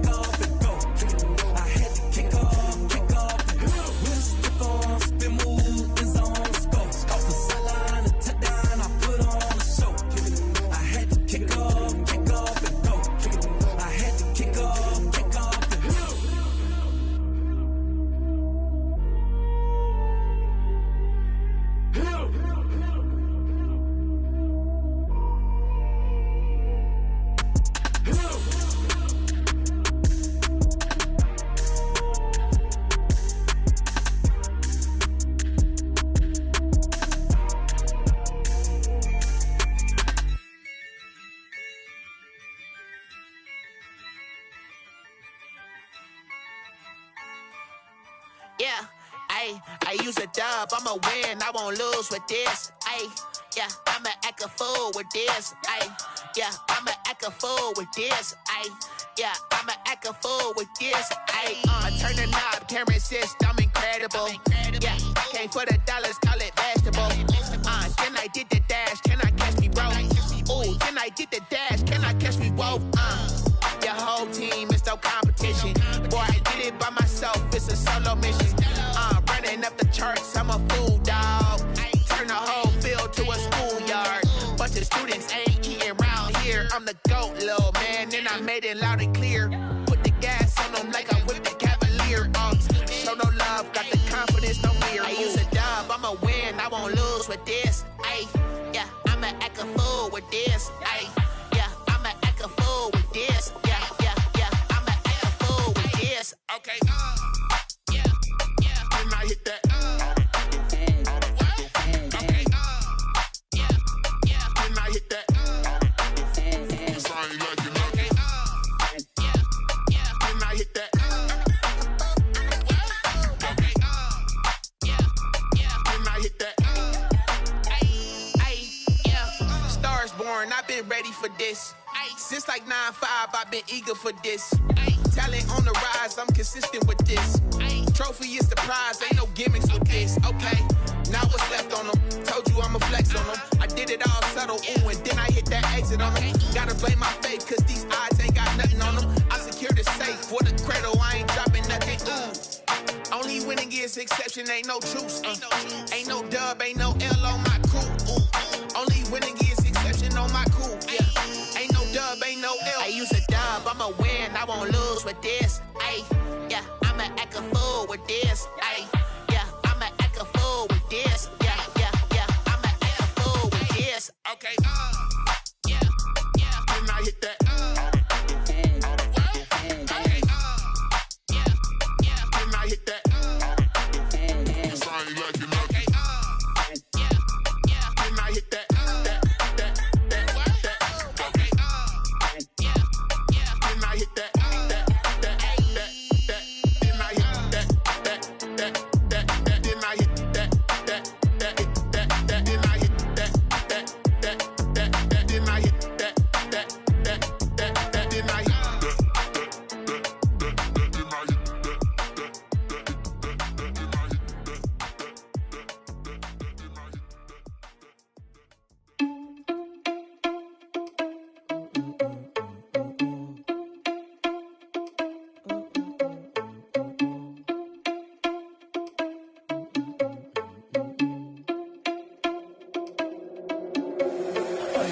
Yeah, I use a dub, I'ma win, I won't lose with this. Yeah, I'ma act a fool with this. Yeah, I'ma act a fool with this. Yeah, I'ma act a fool with this. Turn the knob, camera assist, I'm incredible. Yeah, came for the dollars, call it vegetable. Then I did the dash, can I catch me, bro? Ooh, then I did the dash, can I catch me, whoa? Your whole team is no competition. Boy, I did it by myself, it's a solo mission. Running up the charts, I'm a fool, dog. Turn the whole field to a schoolyard. Bunch of students ain't eating round here. I'm the GOAT, little man, and I made it loud and clear. Put the gas on them like I whipped the Cavalier. Show no love, got the confidence, no fear. I use a dub, I'ma win, I won't lose with this. Yeah, I'ma act a fool with this. Yeah, I'ma act a fool with this. Yeah, I'ma act a fool with this. Okay, yeah, then I hit that. Okay, yeah, then I hit that. Cause I ain't like it. Okay, yeah, then I hit that. Okay, yeah, then I hit that. Yeah, Stars born, I've been ready for this. Since like 9-5, I've been eager for this. Talent on the rise, I'm consistent with this. Trophy is the prize, ain't no gimmicks with this. Okay, now what's left on them? Told you I'ma flex on them. I did it all subtle, ooh, and then I hit that exit on them. Gotta blame my faith, cause these odds ain't got nothing on them. I secure the safe for the cradle, I ain't dropping nothing, ooh. Only winning is exception, ain't no truce. Ain't no dub, ain't no L on my crew. Ooh. Only winning is exception on my crew. Yeah, ain't no dub, ain't no L. I use a dub, I'ma win, I won't lose with this. Yeah, I'ma act a fool with this. Yeah, I'ma act a fool with this. Yeah, I'ma act a fool with this. Okay, yeah, then I hit that. Okay, yeah, then I hit that. Cause I ain't like it. Okay, yeah, then I hit that. Okay, yeah, then I hit that.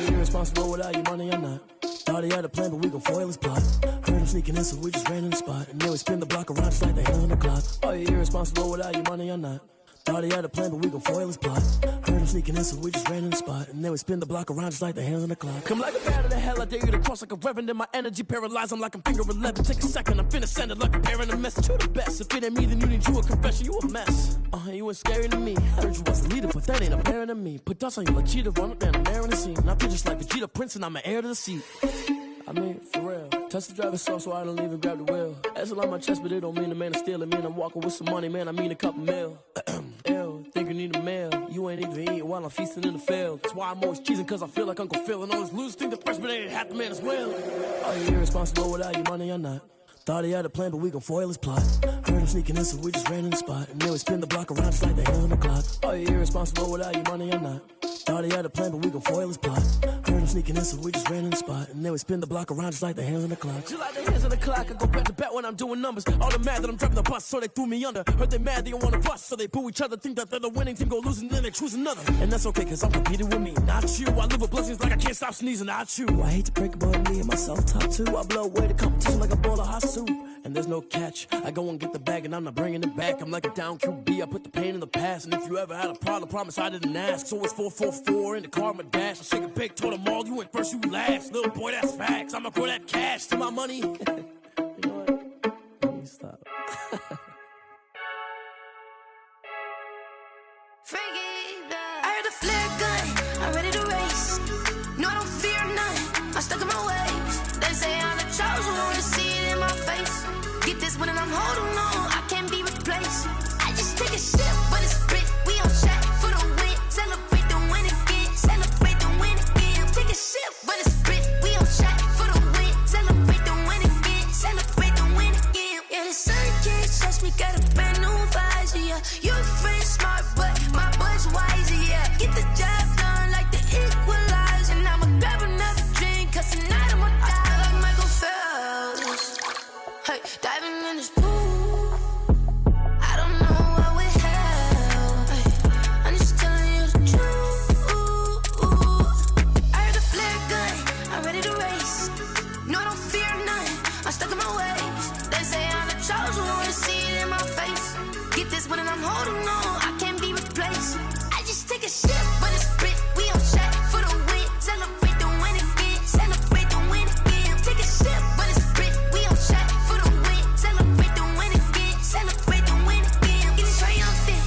Irresponsible without your money or not. Thought he had a plan, but we gon' foil his plot. Heard him sneaking in, so we just ran in the spot. And then we spin the block around just like the hands on the clock. Are you irresponsible without your money or not? Thought he had a plan, but we gon' foil his plot. Heard him sneaking in, so we just ran in the spot. And then we spin the block around just like the hands on the clock. Come like a bat of the hell, I dare you to cross like a reverend. In my energy paralyzed, I'm like I'm finger 11. Take a second, I'm finna send it like a parent a message. You the best, if it ain't me, then you need you a confession. You a mess, you ain't scary to me. Heard you was the leader, but that ain't apparent to me. Put dust on you like Cheetah, run up down the air in the scene. I feel just like Vegeta Prince and I'm an heir to the seat. I mean, for real. Touch the driver's soft so I don't even grab the wheel. That's a lot on my chest, but it don't mean the man is stealing. Mean I'm walking with some money, man, I mean a couple mil. Ew, think you need a meal. You ain't even eating while I'm feasting in the field. That's why I'm always cheesing, cause I feel like Uncle Phil. And all this losers think the freshman ain't half the man as well. Are you irresponsible without your money or not? Thought he had a plan, but we gon' foil his plot. Heard him sneaking in, so we just ran in the spot. And then we spin the block around just like the hands on the clock. Are you irresponsible without your money or not? Thought he had a plan, but we gon' foil his plot. Heard him sneaking in, so we just ran in the spot. And then we spin the block around just like the hands on the clock. Just like the hands on the clock, I go back to back when I'm doing numbers. All the mad that I'm driving the bus, so they threw me under. Heard they mad, they don't wanna bust, so they boo each other. Think that they're the winning team, go losing, then they choose another. And that's okay, cause I'm competing with me, not you. I live with blessings like I can't stop sneezing, not you. I hate to break about me and my self-talk too. I blow away the competition like a bowl of hot soup. And there's no catch. I go and get the bag and I'm not bringing it back. I'm like a down QB, I put the pain in the past. And if you ever had a problem, promise I didn't ask. So it's 444 in the car, my dash. I shake a big, told them all, you went first, you last. Little boy, that's facts. I'ma grow that cash to my money. You know what? Let me stop. I heard a flare gun, I'm ready to race. No, I don't fear none, I'm stuck in my ways. They say I'm the chosen one, see it in my face. Get this one and I'm holding on, I can't be replaced. Hey, diving in this pool. I don't know what we have. Hey, I'm just telling you the truth. I heard the flare gun. I'm ready to race. No, I don't fear nothing. I'm stuck in my ways. They say I'm the chosen one. See it in my face. Get this, but I'm holding on. I can't be replaced. I just take a sip, but it's split. We on track for the win. Celebrate the win again. Celebrate the win again. Take a sip, but it's split. We on track for the win. Celebrate the win again. Celebrate the win again. Getting triumphant.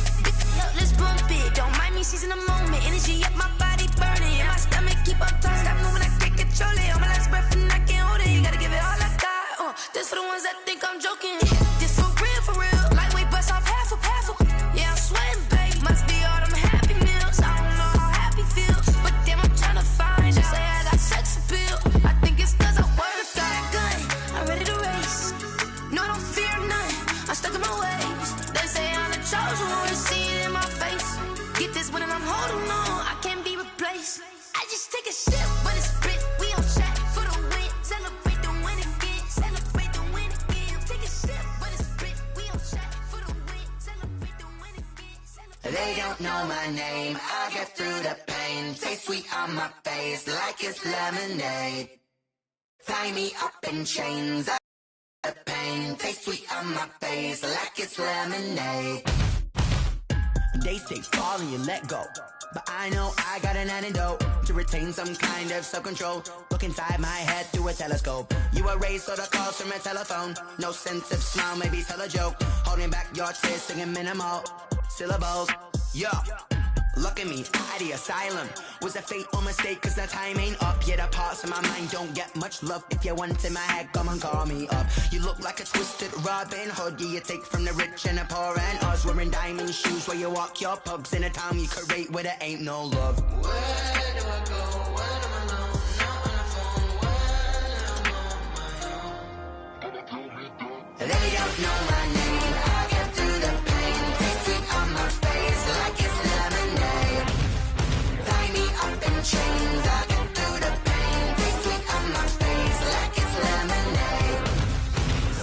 Let's bump it. Don't mind me seizing the moment. Energy up my body burning. And my stomach keep up tight. Stop moving, I can't control it. On my last breath and I can't hold it. You gotta give it all I got. This for the ones that think I'm joking. This for real, for real. Lightweight bust off half a. Yeah, I'm sweating, babe. Must be all them happy meals. I don't know how happy feels, but damn, I'm trying to find. Just say I got sex appeal. I think it's cause I work got a gun. I'm ready to race. No, I don't fear nothing. I'm stuck in my ways. They say I'm the chosen one. See it in my face. Get this, but I'm holding on. I can't be replaced. I just take a sip, but it's split. We on track for the win. Celebrate the win again. Celebrate the win again. Take a sip, but it's split. We on track for the win. Celebrate the win again. They don't know my name. I get through the pain. Taste sweet on my face like it's lemonade. Tie me up in chains. I the pain. Taste sweet on my face like it's lemonade. They say fall and you let go, but I know I got an antidote to retain some kind of self-control. Look inside my head through a telescope. You erase all the calls from a telephone. No sense of smile, maybe tell a joke. Holding back your tears, singing minimal syllables. Yo, look at me, out the asylum. Was a fate or mistake, cause the time ain't up. Yet the parts of my mind don't get much love. If you want in my head, come and call me up. You look like a twisted Robin Hood. Yeah, you take from the rich and the poor and us. Wearing diamond shoes where you walk your pugs in a town you create where there ain't no love. Where do I go? When am I alone? Not on the phone. When I'm on my own. They don't know my name. I get through the pain. Taste sweet on my face like it's lemonade. Tie me up in chains. I get through the pain. Taste sweet on my face like it's lemonade.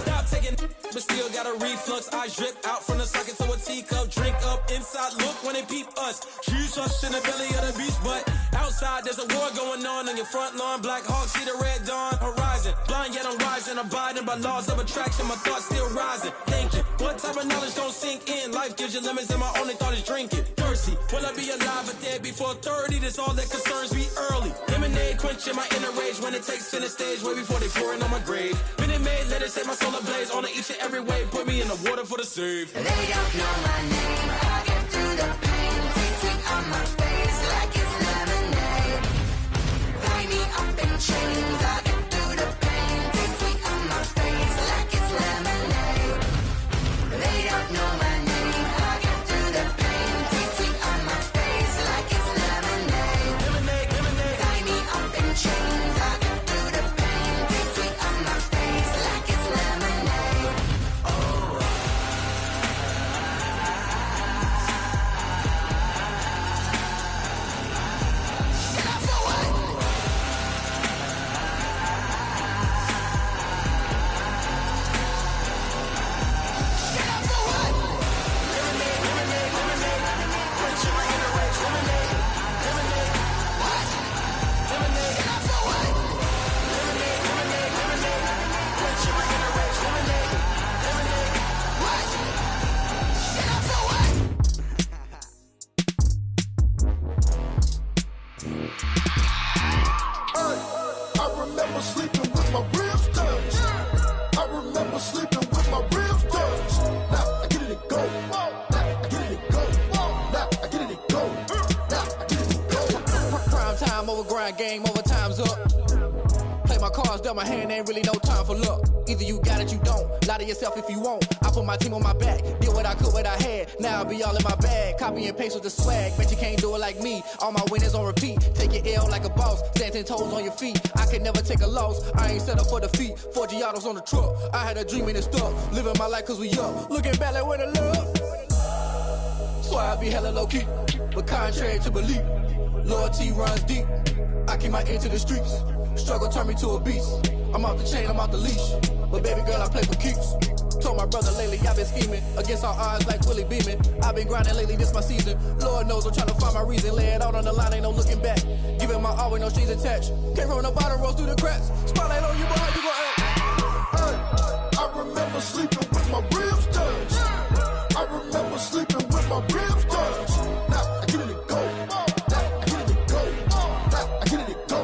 Stop taking, but still got a reflux. I drip out from the socket to a teacup. Drink up inside, look when they peep us. Choose us in the belly of the beast, but outside there's a war going on your front lawn. Black Hawk, see the red dawn horizon. Blind yet I'm rising, abiding by laws of attraction. My thoughts still rising, thinking what type of knowledge don't sink in. Life gives you limits and my only thought is drinking. Thirsty, will I be alive or dead before 30? That's all that concerns me early. Lemonade quenching my inner rage when it takes center stage way before they pouring on my grave. Minute Maid, let it set my soul ablaze on each and every way. Put me in the water for the save. They don't know my name. I get through the pain. Taste sweet on my face like it's lemonade. Tie me up in chains. I get through the pain. Taste sweet on my face like it's lemonade. They don't know my name. I get through the pain. Taste sweet on my face like it's lemonade. Lemonade, lemonade. Tie me up in chains. I get through the pain. Taste sweet on my face like it's lemonade. Oh. I remember sleeping with my ribs touched. I remember sleeping with my ribs touched. Now I get it and go. Now I get it and go. Now I get it and go. Now I get it and go. Prime time over grind game, over time's up. Play my cards, dealt my hand, ain't really no time for luck. Either you got it, you don't. Lie to yourself if you won't. I put my team on my back, did what I could, what I had. Now I'll be all in my bag, copy and paste with the swag. Bet you can't do it like me. All my winners on repeat. Take your L like a boss, stand 10 toes on your feet. I can never take a loss. I ain't set up for defeat. 4 Giottos on the truck. I had a dream and it stuck. Living my life cause we up. Looking back like where the love. So I be hella low key, but contrary to belief, loyalty runs deep. I keep my ear to the streets. Struggle turned me to a beast. I'm off the chain, I'm off the leash. But baby girl, I play for keeps. my brother lately, I've been scheming against all odds like Willie Beeman. I've been grinding lately, this my season. Lord knows I'm trying to find my reason. Lay it out on the line, ain't no looking back. Giving my all with no strings attached. Came from the bottom, rose through the cracks. Spotlight on you, but how you gon' act? I remember sleeping with my ribs touched. I remember sleeping with my ribs touched. Now I get it to go. Now I get it to go. Now I get it to go.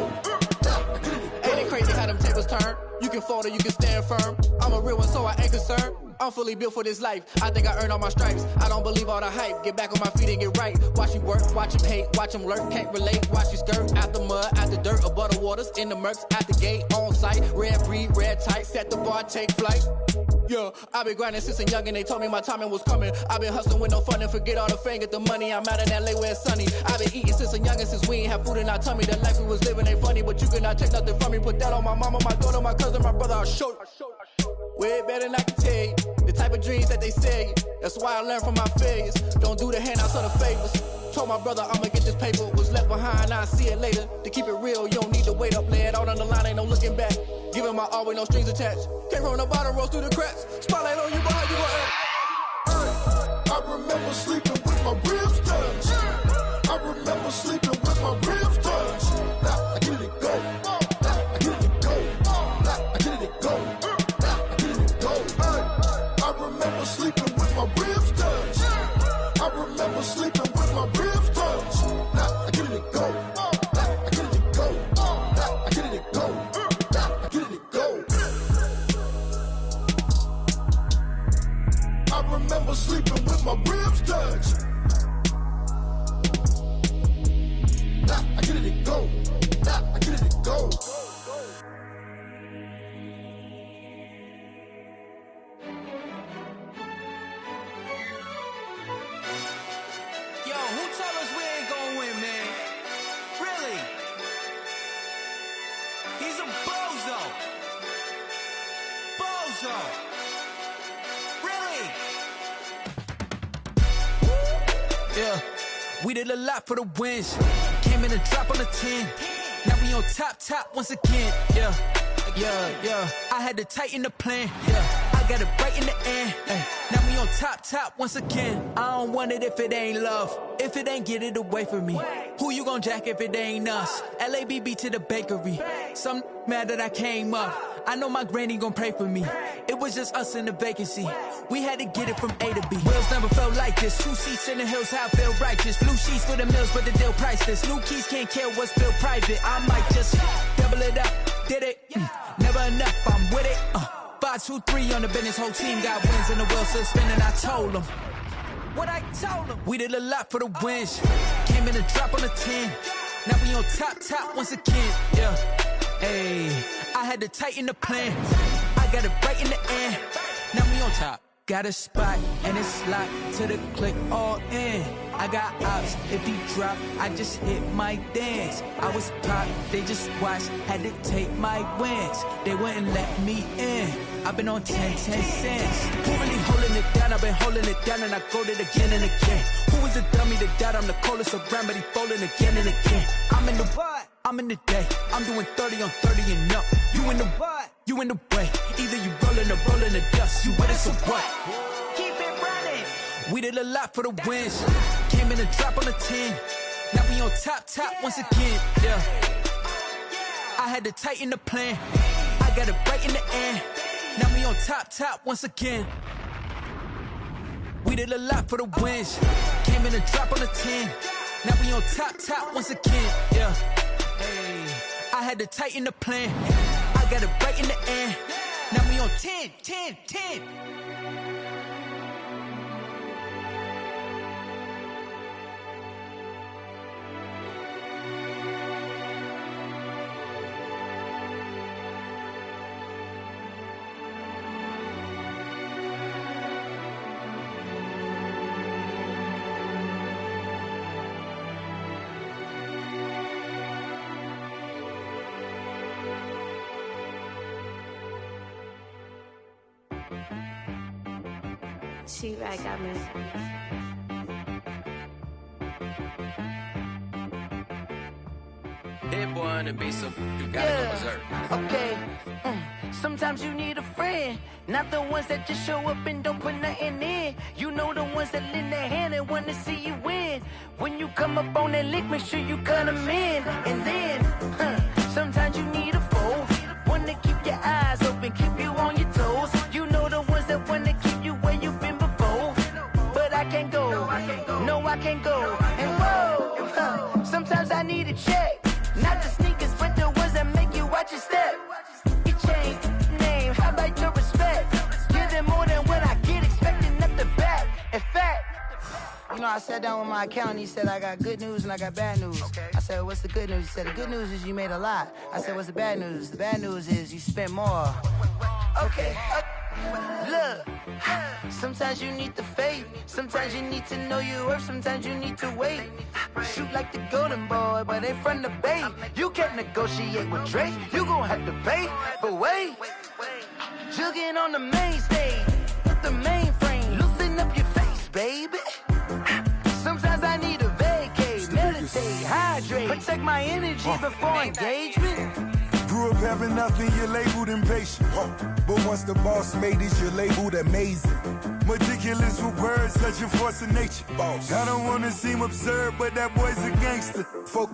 Now I get it to go. Ain't it crazy how them tables turn? You can fold or you can stand firm. I'm a real one, so I ain't concerned. I'm fully built for this life. I think I earned all my stripes. I don't believe all the hype. Get back on my feet and get right. Watch you work, watch him hate, watch him lurk. Can't relate, watch you skirt. Out the mud, out the dirt, above the waters, in the murks, at the gate, on site. Red breed, red tight, set the bar, take flight. Yeah, I been grinding since a youngin', they told me my timing was coming. I been hustling with no fun and forget all the fame, get the money. I'm out in LA where it's sunny. I been eating since a youngin', since we ain't have food in our tummy. The life we was living ain't funny, but you cannot take nothing from me. Put that on my mama, my daughter, my cousin, my brother, I'll show you. Way better than I can tell you. The type of dreams that they sell you. That's why I learned from my failures. Don't do the handouts or the favors. Told my brother I'ma get this paper. Was left behind, I'll see it later. To keep it real, you don't need to wait up. Lay it out on the line, ain't no looking back. Giving my all with no strings attached. Came from the bottom, rose through the cracks. Spotlight on you, but how you gon' act? I remember sleeping with my ribs touched. I remember sleeping with my ribs touched. Now I get it to go. Now I get it to go. Now I get it to go. Now I get it to go. I remember sleeping with my ribs touched. I remember sleeping with my ribs touched. Now I get it to go. Now I get it to go. Now I get it to go. Now I get it to go. I remember sleeping with my ribs touched. Now I get it to go. Now I get it to go. Yo, who tell us we ain't gonna win, man? Really? He's a bozo. Bozo. Really? Yeah, we did a lot for the wins. Came in a drop on the 10. Now we on top once again. Yeah. I had to tighten the plan. Yeah, I got it right in the end. Ay. Now we on top once again. I don't want it if it ain't love. If it ain't, get it away from me. Who you gon' jack if it ain't us? LABB to the bakery. Some mad that I came up. I know my granny gon' pray for me. It was just us in the vacancy. We had to get it from A to B. Wheels never felt like this. 2 seats in the hills, how I feel righteous. Blue sheets for the mills, but the deal priceless. New keys can't care what's still private. I might just double it up. Did it? Never enough, I'm with it. 5, 2, 3 on the business. Whole team got wins and the wheel still spinning. I told them what I told them. We did a lot for the wins. Came in a drop on the 10. Now we on top once again. Yeah. Hey, I had to tighten the plan. I got it right in the end. Now we on top. Got a spot and it's locked to the click all in. I got ops, if he drop, I just hit my dance. I was pop, they just watched, had to take my wins. They wouldn't let me in. I've been on 10 cents. Who really holding it down? I've been holding it down and I go it again and again. Who is the dummy that doubt I'm the coldest around, but he folding again and again. I'm in the what? I'm in the day. I'm doing 30 on 30 and up. You in the what? You in the way. Either you rolling or rolling the dust. You with us or what? Keep it running. We did a lot for the wins. Came in a drop on the 10. Now we on top once again. Yeah. I had to tighten the plan. I got it right in the end. Now we on top once again. We did a lot for the wins. Came in a drop on the 10. Now we on top once again. Yeah. Hey, I had to tighten the plan. I got it right in the end. Now we on 10. She-Rag got me. head, boy, and be some. You gotta go berserk. Okay. Sometimes you need a friend, not the ones that just show up and don't put nothing in. You know the ones that lend their hand and want to see you win. When you come up on that lick, make sure you cut them in. And then, sometimes you need a foe, one to keep your eyes open, keep you on your toes. You know the ones that want to keep you where you've been before. But I can't go, no, I can't go. And whoa, sometimes I need a check, not the sneakers, but the ones that make you watch your step. You change name, how about your respect? Give them more than what I get, expecting nothing back. In fact, you know, I sat down with my accountant. He said, I got good news and I got bad news. I said, what's the good news? He said, the good news is you made a lot. I said, what's the bad news? The bad news is you spent more. Okay. Look, sometimes you need the faith. Sometimes you need to know your worth. Sometimes you need to wait. Shoot like the golden boy, but ain't from the bay. You can't negotiate with Drake. You gon' have to pay. But wait, jugging on the main stage, the mainframe, loosen up your face, baby. Sometimes I need a vacate, meditate, hydrate, protect my energy before engagement. Grew up having nothing, you're labeled impatient. But once the boss made it, you're labeled amazing. Meticulous with words, such a force of nature. I don't wanna seem absurd, but that boy's a gangster.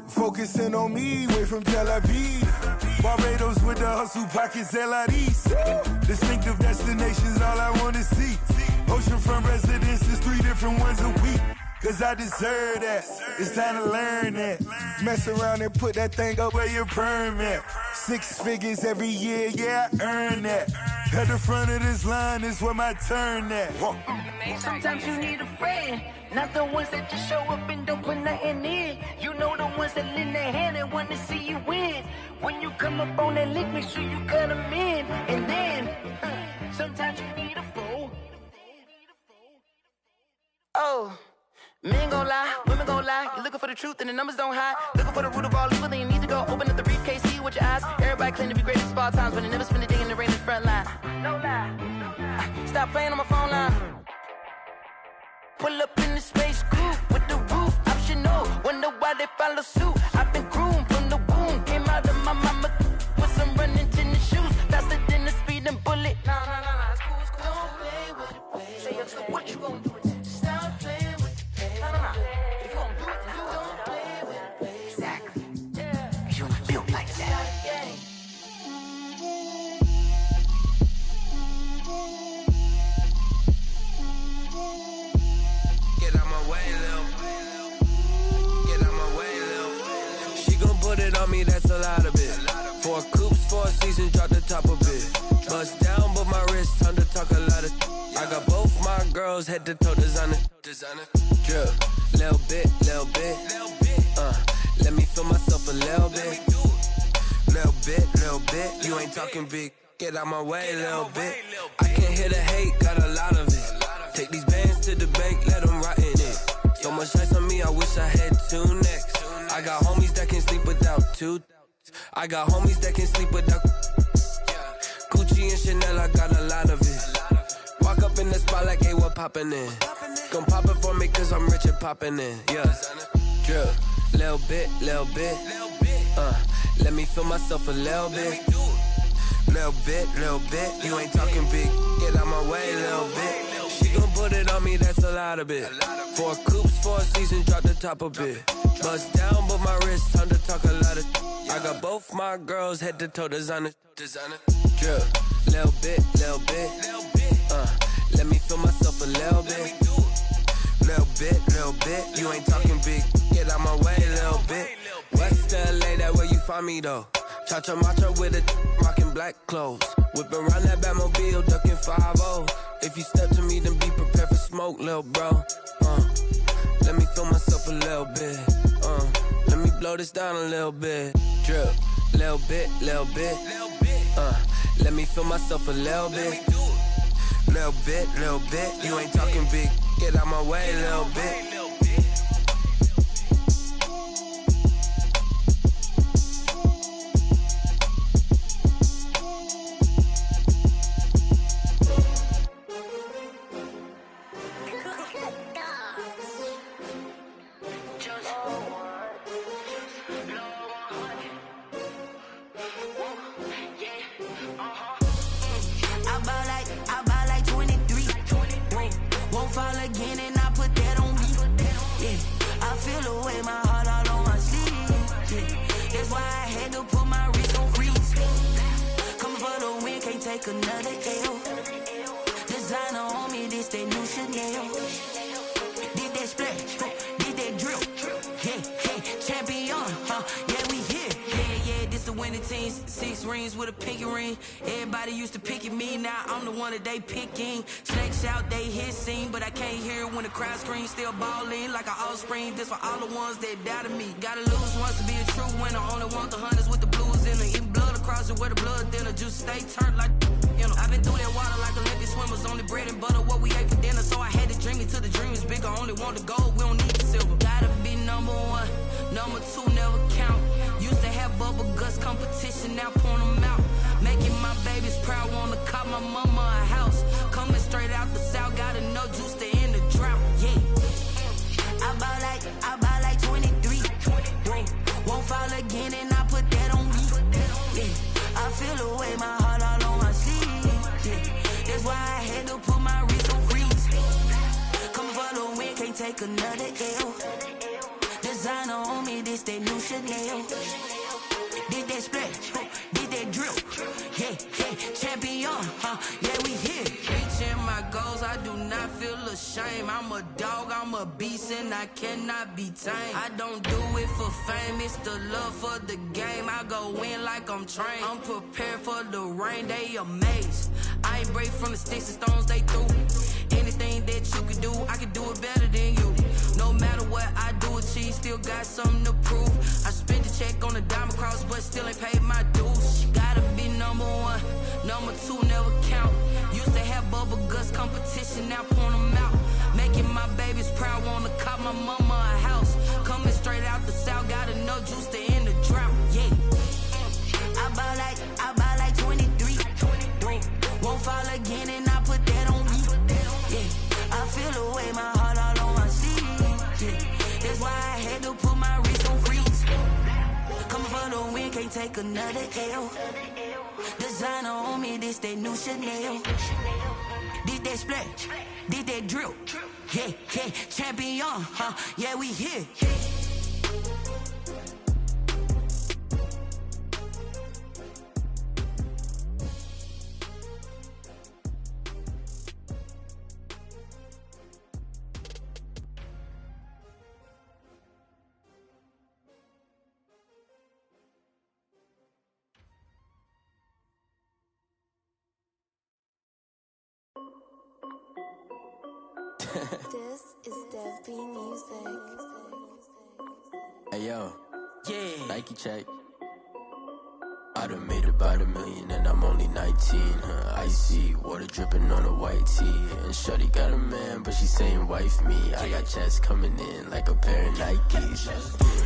Focusing on me, way from Tel Aviv. Barbados with the hustle pockets, LIDs. Distinctive destinations, all I wanna see. Oceanfront residences, 3 different ones a week. Cause I deserve that, it's time to learn that. Mess around and put that thing up where your perm at. 6 figures every year, yeah, I earn that. At the front of this line is where my turn at. Sometimes you need a friend, not the ones that just show up and don't put nothing in. You know the ones that lend their hand and want to see you win. When you come up on that lick, make sure you cut them in. And then, sometimes you need a foe. Oh. Men gon' lie, women gon' lie. You're looking for the truth and the numbers don't hide. Looking for the root of all evil, then you need to go open up the briefcase, see with your eyes. Everybody claim to be greatest of all times, but they never spend a day in the rain in the front line. No lie. Stop playing on my phone line. Pull up in the space coupe with the roof optional. Wonder why they follow suit. I've been groomed from the womb. Came out of my mama with some running tennis shoes. Faster than the speeding bullet. Nah, it's cool, it's cool. Don't play with it, baby. Say so what you gon' do? Stop playing with it. If you don't do it, then you don't play with it, baby. Exactly. Yeah. You built like that. Get out my way, Lil. Get out my way, Lil. She gon' put it on me, that's a lot of it. 4 coops, 4 seasons, drop the top a bit. Bust down, but my wrist, time to talk a lot of. I got both my girls head to toe designer. Drip, little bit. Let me feel myself a little bit. Little bit. You ain't talking big. Get out my way, little bit. I can't hear the hate, got a lot of it. Take these bands to the bank, let them rot in it. So much ice on me, I wish I had 2 necks. I got homies that can sleep without 2. I got homies that can sleep without Gucci and Chanel, I got a lot of it. Walk up in the spot like, hey, what poppin' in? Gon' pop it for me cause I'm rich and poppin' in, yeah. Drip, little bit. Let me feel myself a little bit. Little bit. You ain't talking big. Get out my way, little bit. She gon' put it on me, that's a lot of it. 4 coops, 4 seasons, drop the top a bit. Bust down, but my wrist, time to talk a lot of. I got both my girls head to toe designer. Drip, little bit. Let me feel myself a little bit. Little bit. You ain't talking big. Get out my way, little bit. West LA, that where you find me though. Cha-cha matcha with a rockin' black clothes. Whip around that Batmobile, ducking 5-0. If you step to me, then be prepared for smoke, lil' bro. Let me feel myself a little bit. Let me blow this down a little bit. Drip, little bit. Let me feel myself a little bit. Little bit. You ain't talking big. Get out my way, little bit. take another L. Designer on me, this that new Chanel. Did that splash, did that drill. Yeah, champion, yeah, we here. Yeah, this the winning team. 6 rings with a pinky ring. Everybody used to pick at me, now I'm the one that they picking. Snakes out, they hit scene, but I can't hear it when the crowd screams. Still ballin' like an offspring. This for all the ones that doubted me. Gotta lose once to be a true winner. Only want the hunters with the blues in it. Eating blood across it where the blood thinner. Juice stay turned like, you know. I've been through that water like Olympic swimmers. Only bread and butter, what we ate for dinner. So I had to dream it till the dream is bigger. Only want the gold, we don't need the silver. Gotta be number 1, number 2 never count. Used to have bubble guts competition, now point them out. Making my babies proud, wanna cop my mama a house. Coming straight out the south, gotta know juice to end the drought. Yeah, I bought like 23. Won't fall again, and I put that on me. Yeah, I feel the way, my heart all on my sleeve. Yeah, that's why I had to put my wrist on freeze. Come for the win, can't take another L. Designer on me, this that new Chanel. Did that splash, did that drill. Yeah, champion, yeah, we here. Reaching my goals, I do not feel ashamed. I'm a dog, I'm a beast, and I cannot be tamed. I don't do it for fame, it's the love for the game. I go in like I'm trained. I'm prepared for the rain, they amazed. I ain't break from the sticks and stones they threw. Anything that you can do, I can do it better than you. No matter what I do, achieve, still got something to prove. I spent the check on the diamond cross, but still ain't paid my dues. Gotta be number 1, number 2 never count. Used to have bubble guts competition, now point them out. Making my babies proud, wanna cop my mama a house. Coming straight out the south, gotta know juice to end the drought. Yeah, I bought like 23. Won't fall again, and I put that on me. Yeah, I feel the way, my heart all on my sleeve. Yeah, that's why I had to put my wrist on freeze. Coming for the win, can't take another L. Designer on me, this that new Chanel. Did that splash, did that drill. Yeah, champion, yeah, we here. This is Dev B Music. Hey yo, yeah. Nike check. I done made about $1 million and I'm only 19. Icy water dripping on a white tee. And shorty got a man, but she saying wife me. I got checks coming in like a pair of Nikes.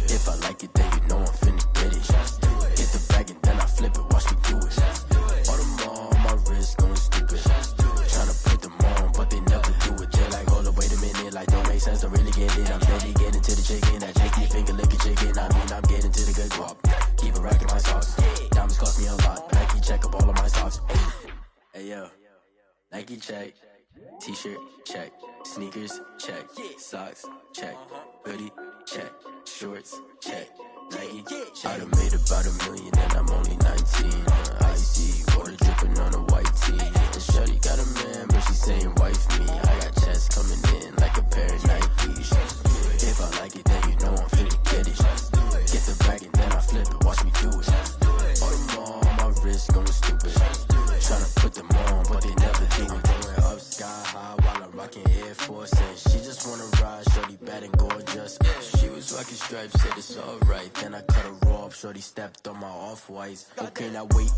If I like it, then you know I'm finna get it. Get the bag and then I flip it, watch me do it. All my wrist going stupid. Tryna put them on, but they never do it. They're like, hold up, wait a minute, like don't make sense, don't really get it. I'm steady getting to the chicken, that chicky finger licking chicken. I mean, I'm getting to the good guap. Keep a rack in my socks. Diamonds cost me a lot. Nike check up all of my socks. Hey yo, Nike check. T-shirt check. Sneakers check. Socks check. Hoodie check. Shorts check. Nike check. I done made about $1 million and I'm only 19. Icy water dripping on a white tee. And shorty got a man, but she saying wife me. I got checks coming in like a pair of Nikes. If I like it, then you know I'm finna get it. Get the bag and then I flip it, watch me do it. All my wrist going stupid. Tryna put them on, but they never do it. Going up sky high while I'm rocking Air Force. And she just wanna ride, shorty bad and gorgeous. She was rocking stripes, said it's alright. Then I cut her off, shorty stepped on my off-whites. Okay, now wait.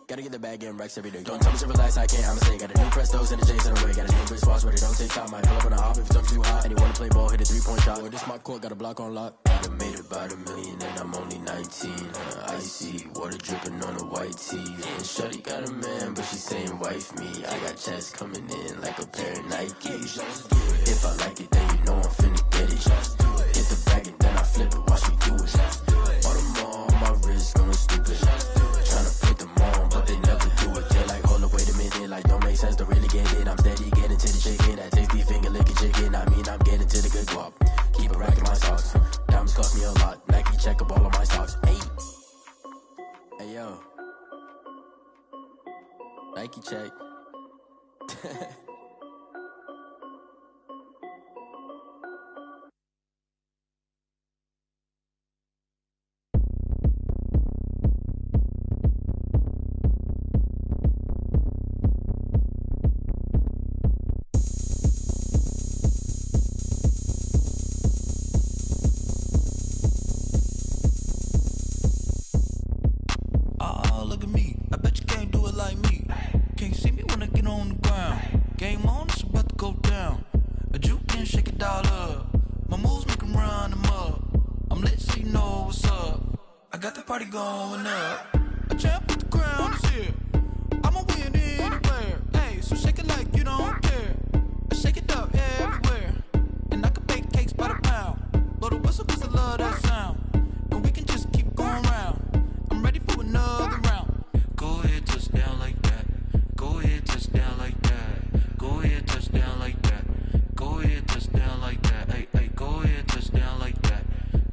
Gotta get the bag and racks every day. Don't tell me to relax, I can't, I'ma say. Got a new Prestos and the J's in the way. Got a new wrist watch, but it don't take time. I pull up on the hop if it's up too hot. And you wanna play ball, hit a 3-point shot. Or this my court, got a block on lock. I done made about $1 million and I'm only 19. Icy water dripping on a white tee. And shorty got a man, but she saying wife me. I got checks coming in like a pair of Nikes. If I like it, then you know I'm finna get it. Get the bag and then I flip it, watch me do it. All my wrist going stupid. Tryna put them on, but they never do it. They're like, hold up, wait a minute, like don't make sense, don't really get it. I'm steady getting to the chicken, that tasty finger licking chicken. I mean, I'm getting to the good guap. Keep a rack in my socks. Diamonds cost me a lot. Nike check up all of my stocks. Hey yo, Nike check. Oh, look at me. I bet you can't do it like me. Can't see me when I get on the ground. Game on, it's about to go down. A juke and shake it all up. My moves make 'em run them up. I'm lit so you know what's up. I got the party going up. A champ with the crown is here. I'ma win anywhere. Hey, so shake it like you don't care. I shake it up everywhere. And I can bake cakes by the pound. Blow the whistle 'cause I love that sound. And we can just keep going round. I'm ready for another round. Go ahead, touch down like that. Go ahead, touch down like that. Go ahead, touch down like that. Go ahead, touch down like that. Hey, hey, go ahead, touch down like that.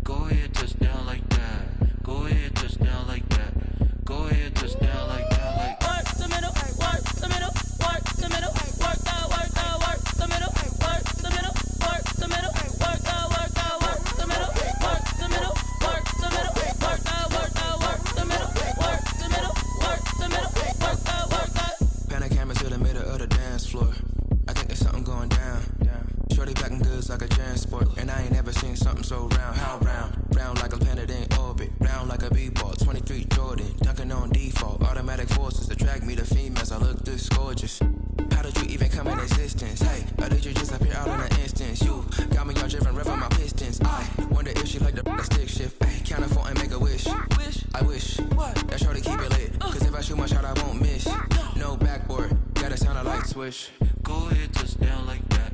Go ahead, touch down like that. Go ahead, touch down like that. Go ahead, touch down like that. Like work the middle, work the middle, work the middle, work that, work the middle, work the middle, work the middle, work that, work the middle, work the middle, work the middle, work that, work the middle, work the middle, work the middle, work that. Pan a camera to the middle of the dance floor. I think there's something going down. Shorty backing goods like a transport. And I ain't never seen something so round. How round? Round like a planet in orbit. Round like a b-ball. 23 Jordan. Dunking on default. Automatic forces attract me to females. I look this gorgeous. How did you even come in existence? Hey, or did you just appear out in an instance? You got me all driven, revving my pistons. I wonder if she like the stick shift. Ay, count a four and make a wish. I wish that shorty keep it lit. Cause if I shoot my shot, I won't miss. No backboard. Gotta sound a light switch. Go ahead, touch down like that.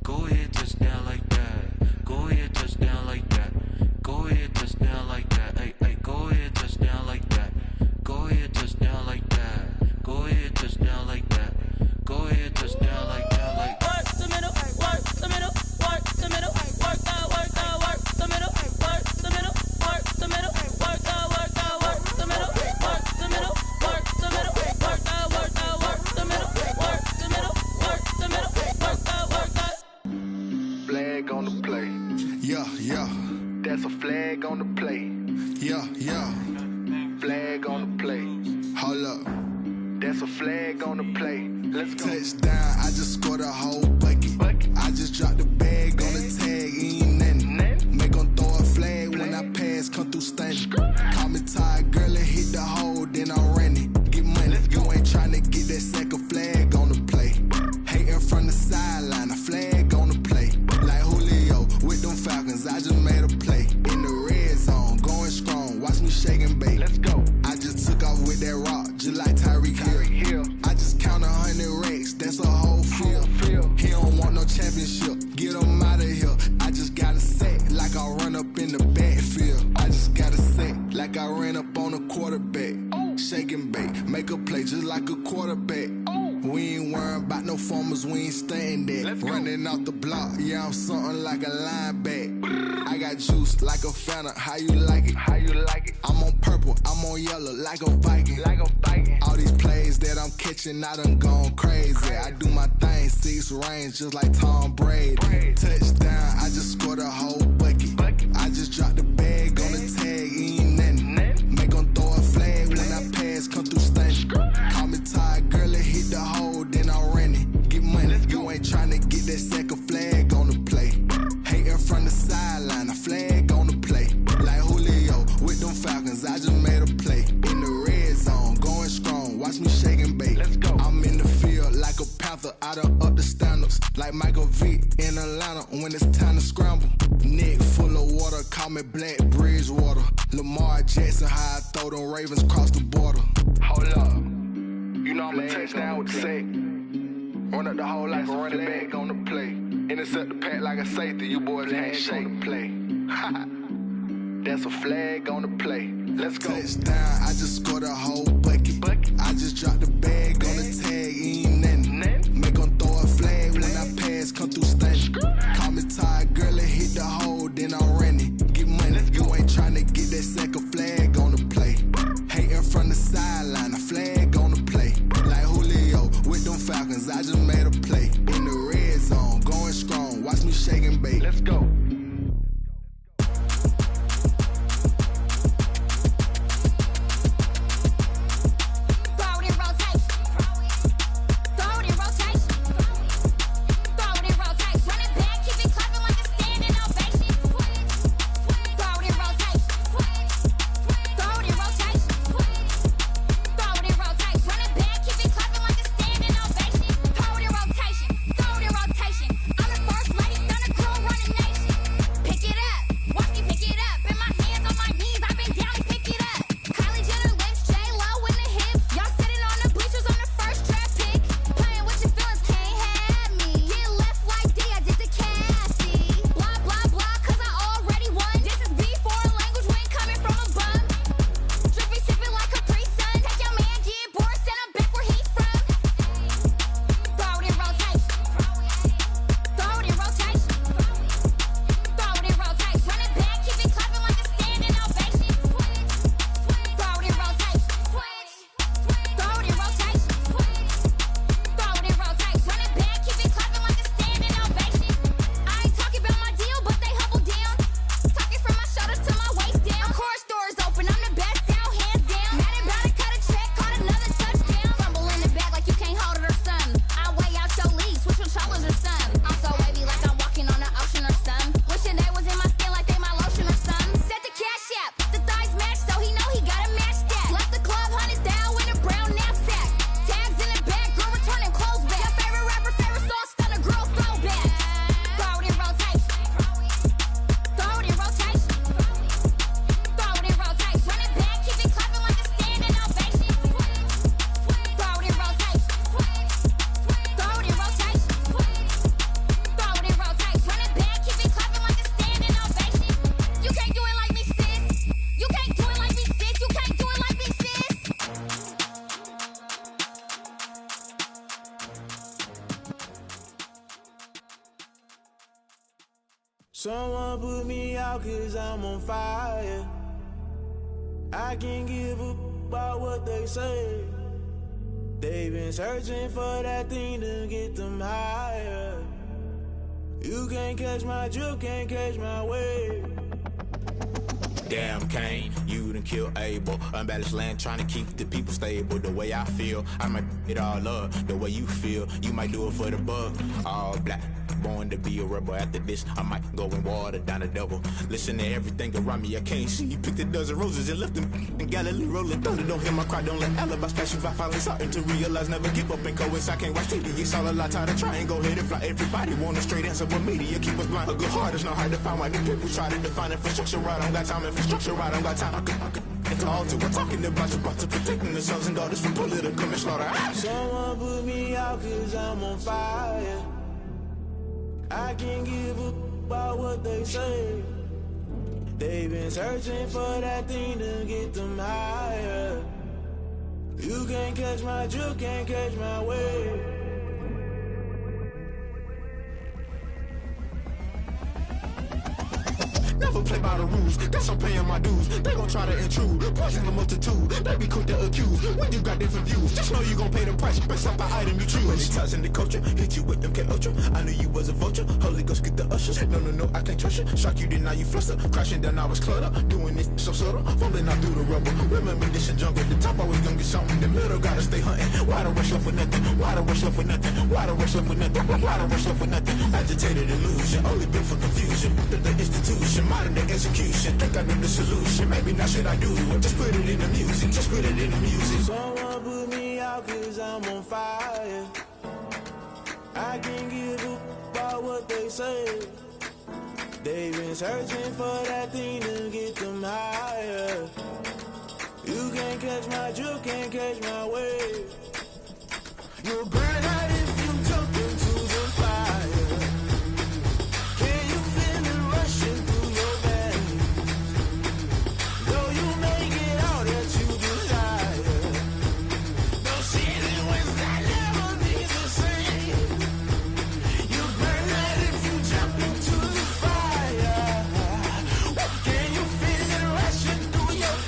Go ahead, touch down like that. Go ahead, touch down like that. Go ahead, touch down like that. Hey, hey, go ahead, touch down like that. Go ahead, touch down like that. Go ahead, touch down like that. Go ahead, touch down like that. Like work the middle, work the middle, work the middle, work that, work the middle, work the middle, work the middle, work that, work the middle, work the middle, work the middle, work that, work the middle, work the middle, work the middle, work that, work that. Flag on the play. Yeah, yeah. That's a flag on the play. Yeah, yeah. Flag on the play. Hold up. That's a flag on the play. Let's go. Touchdown, I just scored a whole bucket. I just dropped the bag on the tag, ain't nothing. Make 'em throw a flag when I pass, come through stunning. Call me tired, girl, and hit the hole, then I'm running. Get money, you ain't tryna get that second flag on the play. Hating from the sideline, a flag on the play. Like Julio with them Falcons, I just made a play. In the red zone, going strong, watch me shake and bake. Let's go. I just took off with that rock, just like Tyreek Hill. I just count 100 racks, that's a whole field. He don't want no championship, get him out of here. I just got a set, like I run up in the backfield. I just got a set, like I ran up on a quarterback. Shake and bake, make a play just like a quarterback. We ain't worrying about no formers, we ain't staying there. Running off the block, yeah, I'm something like a linebacker. I got juice like a Fanta, how you like it? How you like it? I'm on purple, I'm on yellow, like a Viking. Like a Viking. All these plays that I'm catching, I done gone crazy. I do my thing, 6 range, just like Tom Brady. Touchdown, I just scored a whole bucket. I just dropped the bag on the tag, ain't nothing. Make 'em throw a flag when I pass, come through stunning. Call me tired, girl, and hit the hole, then I'm running. Get money, you ain't tryna get that second flag on the play. Hating from the sideline, a flag on the play. Like Julio with them Falcons, I just made a play. In the red zone, going strong, watch me shake and bake. Let's go. I'm in the field like a Panther, I done up the standards. Like Michael Vick in Atlanta when it's time to scramble. Neck full of water, call me Black Bridgewater. Lamar Jackson, how I throw them Ravens across the border. Hold up. You know I'm a touchdown with the sack. Run up the hole like a running back on the play. Intercept the pack like a safety. You boys handshake the play. That's a flag on the play. Let's go. Touchdown, I just scored a whole bucket. I just dropped the bag on the tag, ain't nothing. Make 'em throw a flag when I pass, come through stunning. Call me tired, girl, and hit the hole, then I'm running. Get money, you ain't tryna get that second flag on the play. Hating from the sideline, a flag on the play. Like Julio play. In the red zone, going strong. Watch me shake and bake. Let's go. Someone put me out 'cause I'm on fire. I can't give a about what they say. They've been searching for that thing to get them higher. You can't catch my drift, can't catch my wave. Damn, Kane, you done killed Abel. Unbalanced land, trying to keep the people stable. The way I feel, I might it all up. The way you feel, you might do it for the buck. All black, born to be a rebel. After this, I might go and water down the devil. Listen to everything around me, I can't see. Picked a dozen roses and left them in Galilee rolling thunder. Don't hear my cry, don't let alibis pass you. I finally starting to realize, never give up and coincide. Can't watch TV, it's all a lot. Tired of trying, go ahead and fly. Everybody want a straight answer, but media keep us blind. A good heart is not hard to find. Why do people try to define infrastructure right? I don't got time, infrastructure right, I don't got time. I could it's all to we're talking about you, about to protecting the sons and daughters from political manslaughter. Someone put me out 'cause I'm on fire. I can't give a about what they say. They've been searching for that thing to get them higher. You can't catch my drift, can't catch my wave. Never play by the rules, guess I'm paying my dues. They gon' try to intrude, poison the multitude. They be quick to accuse, when you got different views. Just know you gon' pay the price, based off the item you choose. Many times in the culture, hit you with them K-Ultra. I knew you was a vulture, Holy Ghost get the ushers. No, I can't trust you. Shock you, then now you fluster. Crashing down, I was cluttered. Doing this so subtle, falling out through the rubble. Remember this in jungle, the top always gonna get something. The middle gotta stay hunting. Why the rush left for nothing? Why the rush left for nothing? Why the rush left for nothing? Why the rush left for nothing? Agitated illusion, only built for confusion. The institution, modern day execution. Think I know the solution. Maybe now should I do it? Just put it in the music. Just put it in the music. Someone put me out 'cause I'm on fire. I can't give a about what they say. They've been searching for that thing to get them higher. You can't catch my drift, can't catch my wave. You'll burn out if you jump into the fire. Can you feel it rushing through your veins? Though you may get all that you desire, no season when that never be the same. You burn out if you jump into the fire. Can you feel it rushing through your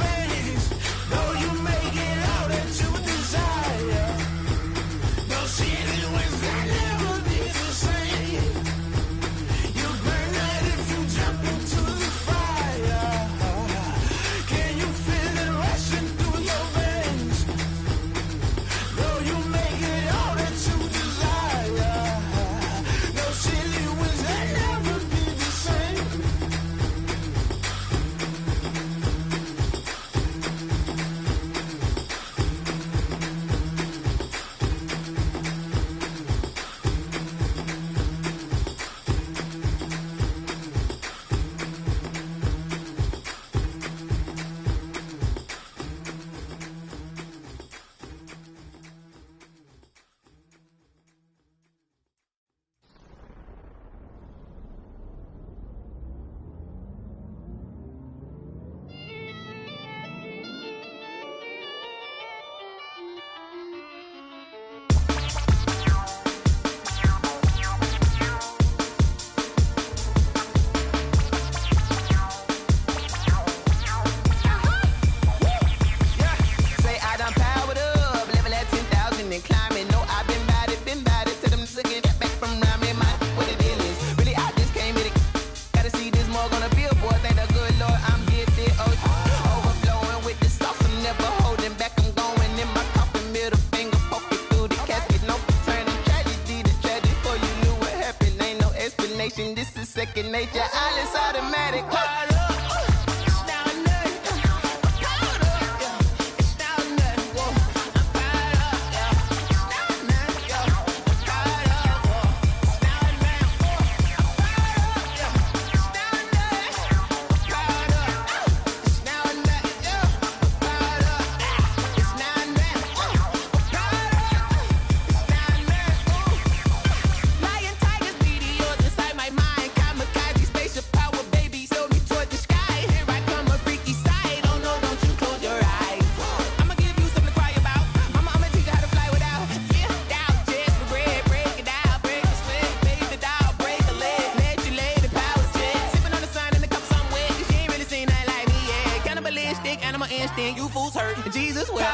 veins? Though you may get all that you desire. second nature. All is automatic. You fools hurt. Jesus will.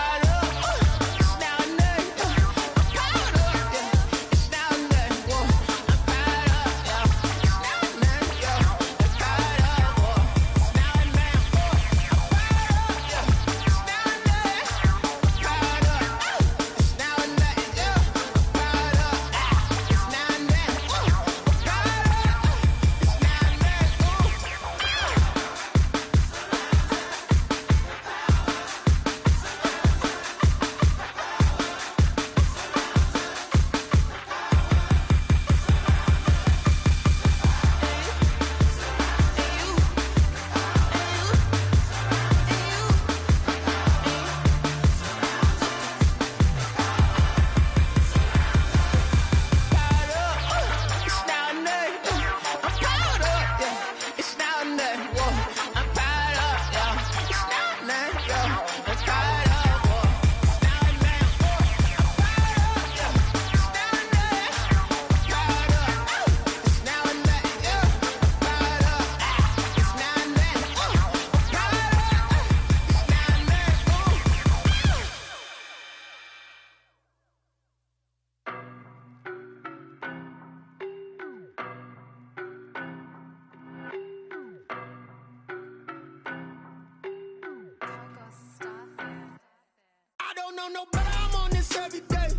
No, but I'm on this every day.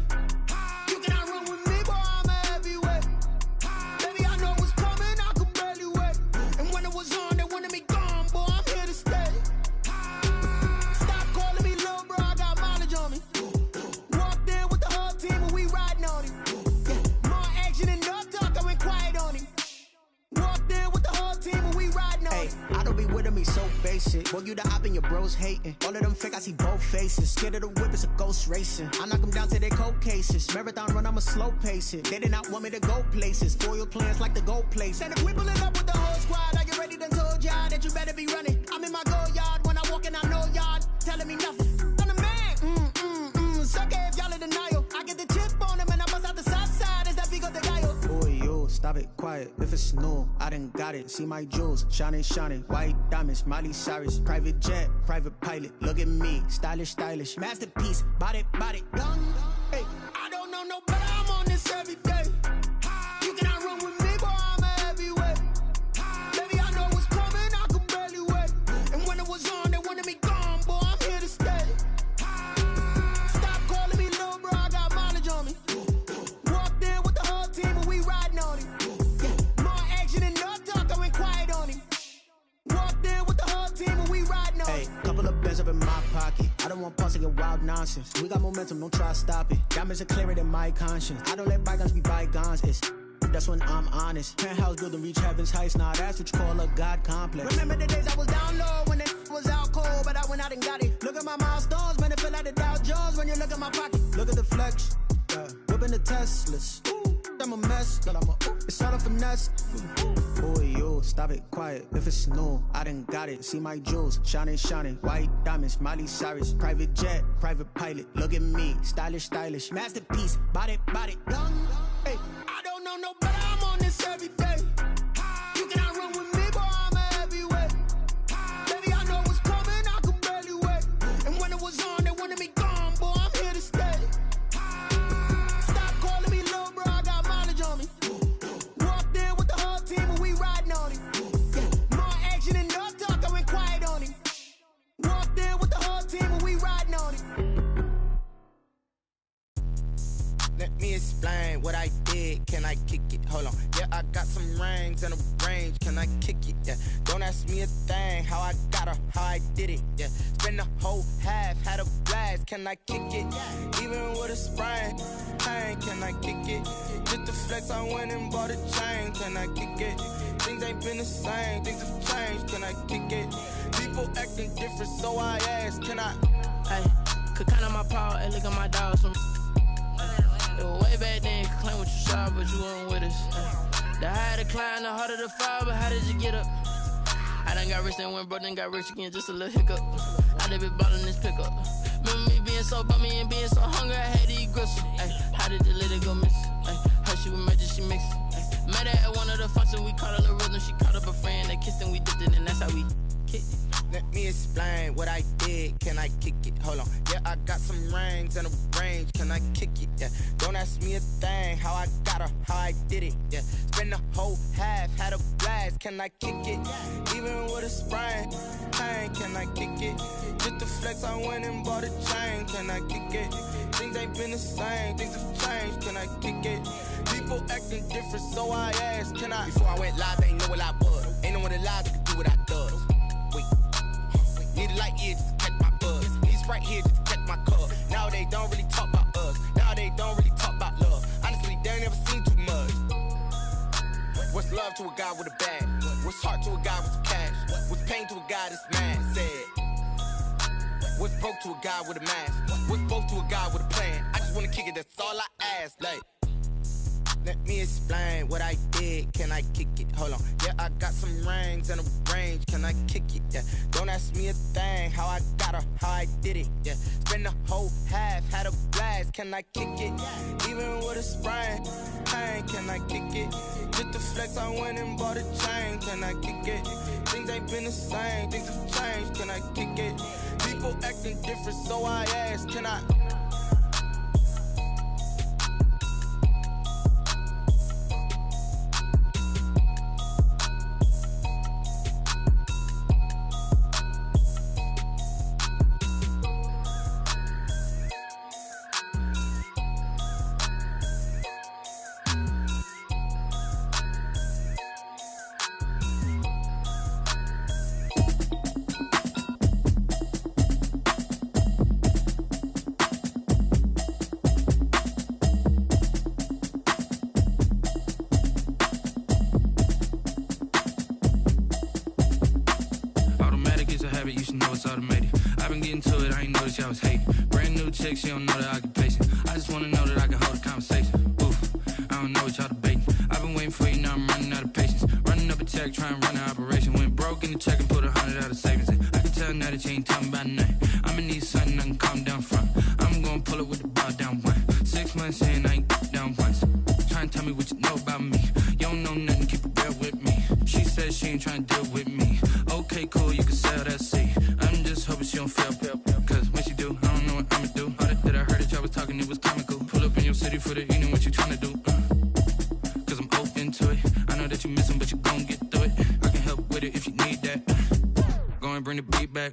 You cannot run with me, boy, I'm a heavyweight. Baby, I know what's coming, I could barely wait. And when it was on, they wanted me gone, boy, I'm here to stay. Stop calling me little bro, I got mileage on me. Walked in with the whole team and we riding on him. More action and no talk, I went quiet on him. Walked in with the whole team and we riding on him. I don't be with him, he's so basic. Boy, you the op and your bros hating. All of them fake, I see both faces. Scared of the whip, it's a ghost racing. I knock them down to their cold cases. Marathon run, I'ma slow pace it. They did not want me to go places. Foil plans like the gold place. And if we pulling up with the whole squad, are you ready? Done told y'all that you better be running. I'm in my go yard when I walk in, I know y'all telling me nothing. I'm the man. Sucker if y'all in denial. I get the chip on them and I bust out the south side. Is that big of the guy? Boy, yo, stop it, quiet. If it's new, I done got it. See my jewels, shining, white diamonds, Miley Cyrus, private jet, private pilot. Look at me, stylish, masterpiece, body, done. Hey, I don't know no better, I'm on this every day. You cannot run with me, boy, I'm a heavyweight. Baby, I know what's coming, I could barely wait. And when it was on, they wanted me gone, boy, I'm here to stay. Stop calling me little bro, I got mileage on me. Walked in with the whole team and we riding on him. More action and no talk, I went quiet on him. Walked in with the whole team and we riding on him. Hey, couple of bands up in my pocket. I don't want pulse to get wild nonsense. We got momentum, don't try to stop it. Diamonds are clearer than my conscience. I don't let bygones be bygones. That's when I'm honest. Penthouse building, reach heaven's heights. Nah, that's what you call a God complex. Remember the days I was down low when it was out cold, but I went out and got it. Look at my milestones, man, it feel like the Dow Jones when you look at my pocket. Look at the flex, whipping the Teslas. I'm a mess, but it's all a finesse. Boy, yo, stop it, quiet. If it's new, I done got it. See my jewels, shining, white diamonds, Miley Cyrus, private jet, private pilot. Look at me, stylish, masterpiece, body, done. Hey, I don't know no better, I'm on this every day. You cannot run with me, boy, I'm a heavyweight. Baby, I know what's coming, I could barely wait. And when it was on, they wanted me gone, boy, I'm here to stay. Stop calling me little bro, I got mileage on me. Walked in with the whole team and we riding on him. More action and no talk, I went quiet on him. Walked in with the whole team and we riding on him. Let me explain what I did. Can I kick it? Hold on. Yeah, I got some rings and a range. Can I kick it? Yeah. Don't ask me a thing. How I got her, how I did it. Yeah. Spend the whole half, had a blast. Can I kick it? Even with a sprain. Pain, can I kick it? Just the flex, I went and bought a chain. Can I kick it? Things ain't been the same. Things have changed. Can I kick it? People acting different, so I ask. Can I? Hey, could count on my power and look at my dogs. It was way back then, could claim what you saw, but you weren't with us. The higher the climb, the harder the fall, but how did you get up? I done got rich and went broke, then got rich again, just a little hiccup. I done been ballin' this pickup. Remember me being so bummy and being so hungry, I had to eat gristle. Ay, how did the lady go miss? Ay, how she was magic, she mixed. Met her at one of the functions, we caught a little rhythm, she caught up a friend, they kissed and we dipped it, and that's how we kicked it. Let me explain what I did. Can I kick it? Hold on. Yeah, I got some rings and a range. Can I kick it? Yeah. Don't ask me a thing. How I got her, how I did it. Yeah. Spend the whole half, had a blast. Can I kick it? Even with a sprain. Pain, can I kick it? Just the flex, I went and bought a chain. Can I kick it? Things ain't been the same. Things have changed. Can I kick it? People acting different, so I asked. Can I? Before I went live, they ain't know what I was. Ain't no one alive that could do what I does. Need a light here just to catch my buzz. Need a Sprite here just to catch my cup. Now they don't really talk about us. Now they don't really talk about love. Honestly, they ain't never seen too much. What's love to a guy with a bag? What's heart to a guy with some cash? What's pain to a guy that's mad? Said. What's broke to a guy with a mask? What's both to a guy with a plan? I just wanna kick it, that's all I ask. Like, let me explain what I did. Can I kick it? Hold on. Yeah, I got some rings and a range. Can I kick it? Yeah. Don't ask me a thing. How I got her, how I did it. Yeah. Spend the whole half, had a blast. Can I kick it? Even with a sprain. Pain, can I kick it? Just the flex, I went and bought a chain. Can I kick it? Things ain't been the same. Things have changed. Can I kick it? People acting different, so I ask. Can I? I was hating. Brand new chick, she don't know the occupation. I just wanna know that I can hold a conversation. Oof, I don't know what y'all debating. I've been waiting for you, now I'm running out of patience. Running up a check, trying to run an operation. Went broke in the check and put 100 out of savings in. I can tell now that you ain't talking about nothing. I'ma need something I can calm down from. I'm gonna pull it with the bow down one. 6 months in, I ain't down once. Trying to tell me what you know about me. You don't know nothing, keep it real with me. She said she ain't trying to deal with me. Okay, cool, you can sell that seat. I'm just hoping she don't fail. Cause when she do, I don't know what I'ma do. All that I heard that y'all was talking, it was comical. Pull up in your city for the evening, what you trying to do? Cause I'm open to it. I know that you missing, but you gon' get through it. I can help with it if you need that. Go and bring the beat back.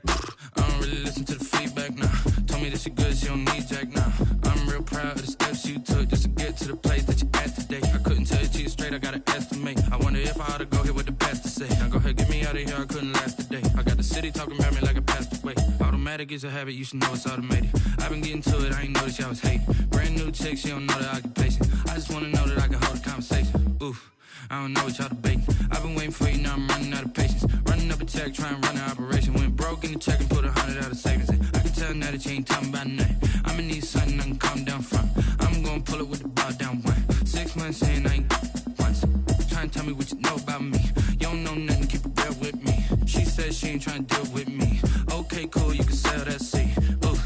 I don't really listen to the feedback, nah. Told me that she good, she don't need jack, nah. I'm real proud of the steps you took just to get to the place that you at today. I couldn't tell you to you straight, I gotta estimate. I wonder if I ought to go here with the best to say. Now go ahead, get me out of here, I couldn't last today. I got the city talking about me like I passed away. Automatic is a habit, you should know it's automated. I've been getting to it, I ain't noticed y'all was hating. Brand new chick, she don't know the occupation. I just wanna know that I can hold a conversation. Oof, I don't know what y'all debating. I've been waiting for you, now I'm running out of patience. Running up a check, trying to run an operation. Went broke in the check and put 100 out of savings in. I can tell now that you ain't talking about nothing. I'ma need something I can calm down from. I'm gonna pull it with the bow down one. 6 months in, I ain't once. Trying to tell me what you know about me. You don't know nothing, keep it real with me. She said she ain't trying to deal with me. Okay, cool, you can sell that seat. Ooh,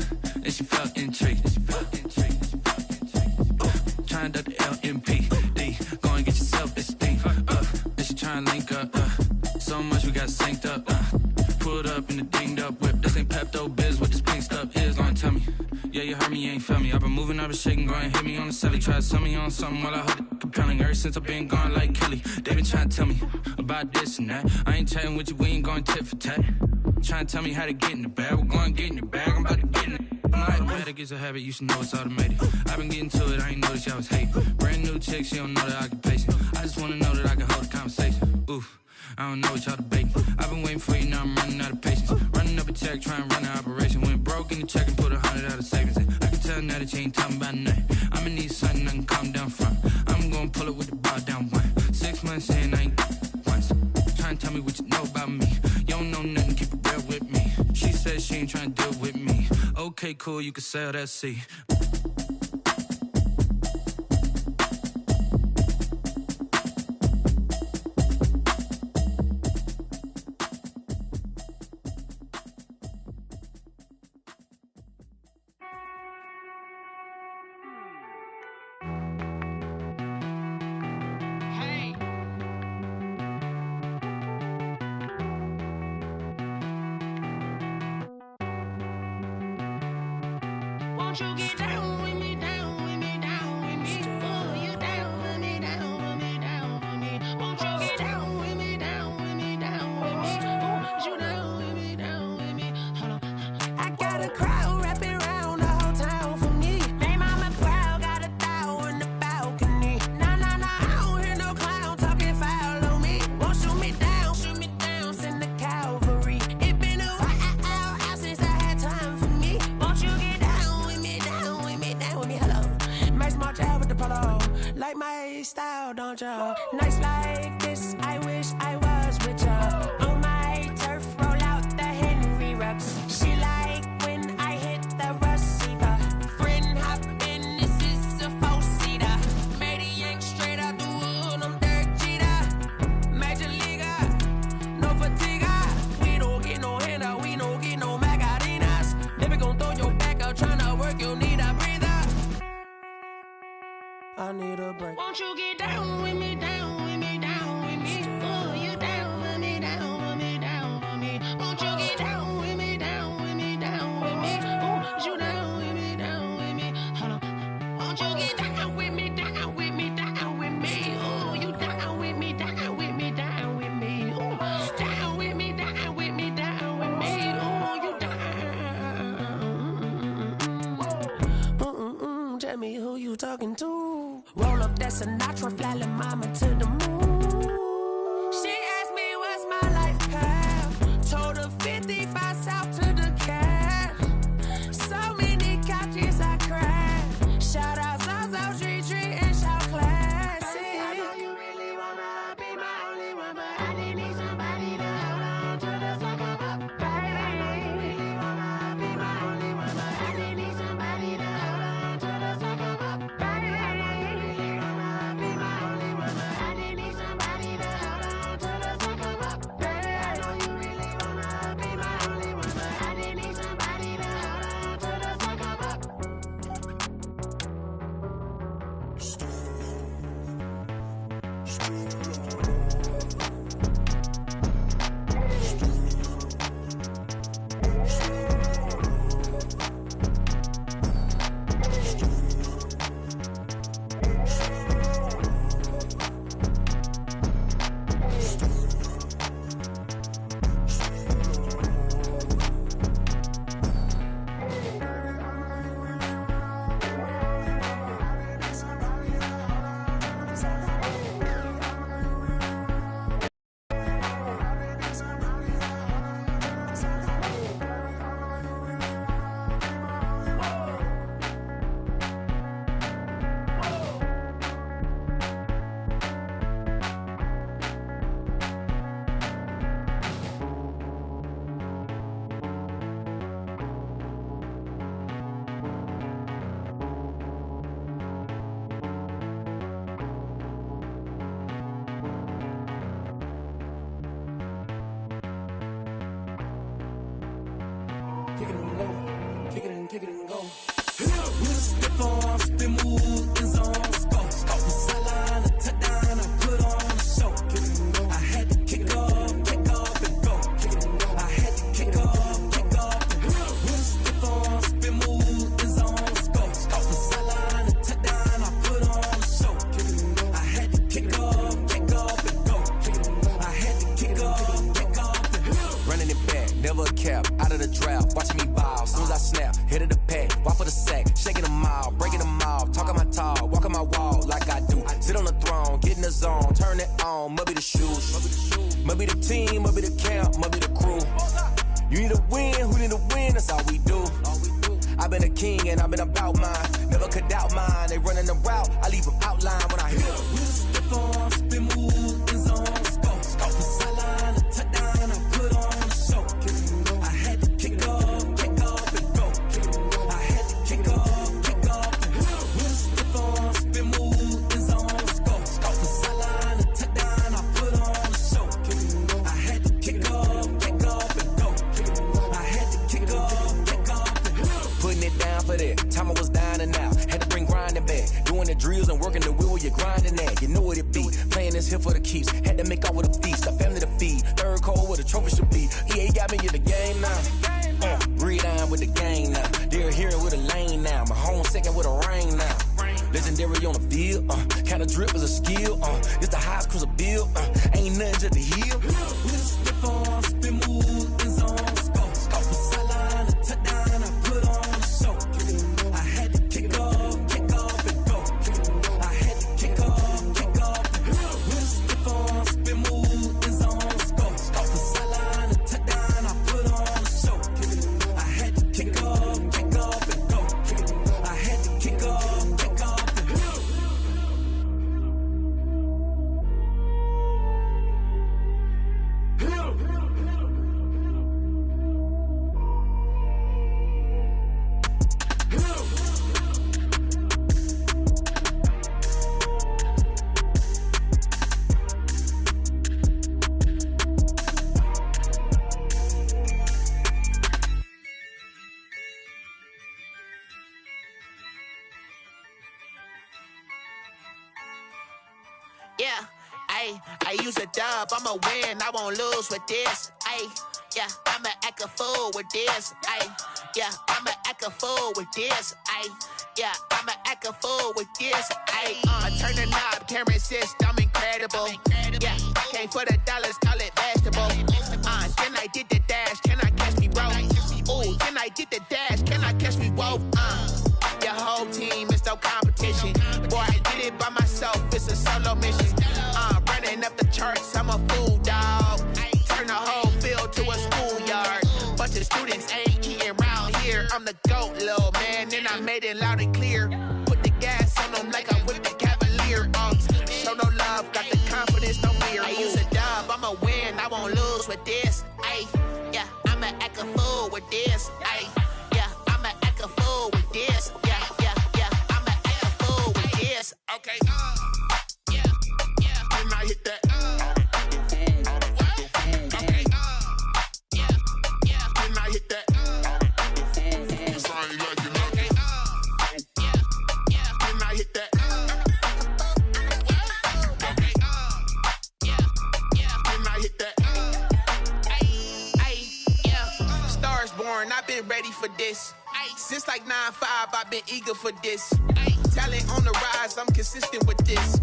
and she felt intrigued. Trying to the LMPD. Go and get yourself this thing. And she trying to link up. So much we got synced up. Pulled up in the dinged up whip. This ain't Pepto Biz, what this pink stuff is. Go and tell me. Yeah, you heard me, you ain't felt me. I've been moving, I've been shaking, go and hit me on the celly. Try to sell me on something while I hold it compelling. Ever since I've been gone like Kelly, they been trying to tell me about this and that. I ain't chatting with you, we ain't going tit for tat. Trying to tell me how to get in the bag, we're going to get in the bag, I'm about to get in it. Automatic is a habit, you should know it's automated. I've been getting to it, I ain't noticed y'all was hating. Brand new chick, she don't know the occupation. I just wanna know that I can hold a conversation. Oof, I don't know what y'all debating. I've been waiting for you, now I'm running out of patience. Running up a check, trying to run an operation. Went broke in the check and put 100 out of savings in. I can tell now that you ain't talking about nothing. I'ma need something I can calm down from. I'm gonna pull it with the bar down one. 6 months in, I ain't once. Trying to tell me what you know about me. You don't know nothing, keep it real with me. She said she ain't trying to deal with me. Okay, cool, you can sell that seat. Won't you get down with me, down with me, down with me? Oh, you down with me, down with me, down with me. Won't you get down with me, down with me, down with me? Oh, you down with me, down with me? Hold on. I got a crowd wrapping around the whole town for me. They mama proud, got a thou in the balcony. Nah, nah, nah, I don't hear no clown talking foul on me. Won't shoot me down, send the cavalry. It been a while since I had time for me. Won't you get down with me, down with me, down with me? Hello. Max March out with the polo. Like my style, don't ya? Nights like this, I wish I was with ya. On my turf, roll out the Henry Rux. She like when I hit the receiver. Friend hop in, this is a four-seater. Made a yank straight out the wood, I'm Derek Jeter. Major leaguer, no fatigue. We don't get no handout, we don't get no Macarinas. Never gon' throw your back out, tryna work, you need a breather. I need a break. Won't you get down with me, down with me, down with me? Oh, you down with me, down with me, down with me? Won't you get down with me, down with me, down with me? Oh, you down with me, down with me? Hold on. Won't you get down with me, down with me, down with me? Oh, you down with me, down with me, down with me? Oh, down with me, down with me, down with me? Oh, you down. Tell me who you talking to. Roll up that Sinatra, fly la mama to the moon. She asked me what's my life path. Told her 55 south to the cat. So many couches I cried. Shout out Zazo, Tree, and shout classic. I know you really wanna be my only one, but I didn't need somebody to hold on to the sucker up. Baby, I know you really wanna be my only one, but I didn't need somebody to hold on to the sucker up. Baby, I know you really wanna be my only one, but I didn't need somebody to hold on to the sucker up. Baby, I know you really wanna be my only one, but I didn't need somebody to hold on to the sucker up. Kick it and go. Kick it and go. With a stiff arm, spin move, in zone, let's go. The sideline, a touchdown, I put on a show. I had to kick off and go. I had to kick off and go. With a stiff arm, spin move, in zone, let's go. The sideline, a touchdown, I put on a show. I had to kick off and go. I had to kick off and go. Running it back, never a cap, out of the draft, watching me ball. Soon as I snap, hit of the pack, like I do. Sit on the throne, get in the zone, turn it on, must be the shoes. Must be the team, must be the camp, must be the crew. You need a win, who need a win, that's all we do. I've been a king and I've been about mine. Never could doubt mine, they running the route, I leave them outline when I hit them. We step on, spin, move, in zone, scope. The sideline, a touchdown, I put on a show. I had to kick off and go. I had to kick off and go. We step on, spin, move, in zone, scope. The sideline, a touchdown, I put on a show. I had to kick off and go. I had to kick off and go. Putting it down for that, time I was down and out. Had to bring grinding back, doing the drills and working the wheel where you're grinding at. You know what it be, playing this here for the keeps. Had to make off with a feast, a family to feed. Third cold where the trophy should be. EA got me in the game now. Breed on with the game now. They're here with a lane now. My home second with a rain now. Legendary on the field, kind of drip is a skill. It's the highest cruiser bill, ain't nothing just to heal. We step on, spin, move, in zone, scope. The sideline, a touchdown, I put on a show. I had to kick off and go. I had to kick off. We step on, spin, move, in zone, scope. The sideline, a touchdown, I put on a show. I had to kick off and go. I had to kick off and go. Yeah, I use a dub, I'ma win, I won't lose with this. Yeah, I'ma act a fool with this. Yeah, I'ma act a fool with this. Yeah, I'ma act a fool with this. I turn the knob, can't resist, I'm incredible. Yeah, came for the dollars, call it vegetable. Then I did the dash, can I catch me, bro? Ooh, then I did the dash, can I catch me, whoa? Your whole team is no competition. Boy, I did it by myself, it's a solo mission. Running up the charts, I'm a fool, dog. Turn the whole field to a schoolyard. Bunch of students ain't eating round here. I'm the GOAT, little man, and I made it loud and clear. Put the gas on them like I'm with the Cavalier. Show no love, got the confidence, no fear. I use a dub, I'ma win, I won't lose with this. Yeah, I'ma act a fool with this. Yeah, I'ma act a fool with this. Yeah, I'ma act a fool with this. Okay. Then I hit that. Okay. Then I hit that. Cause I ain't like it. Okay. Then I hit that. Okay. Then I hit that. Yeah. Stars born, I've been ready for this. Since like 9-5, I've been eager for this. Talent on the rise, I'm consistent with this.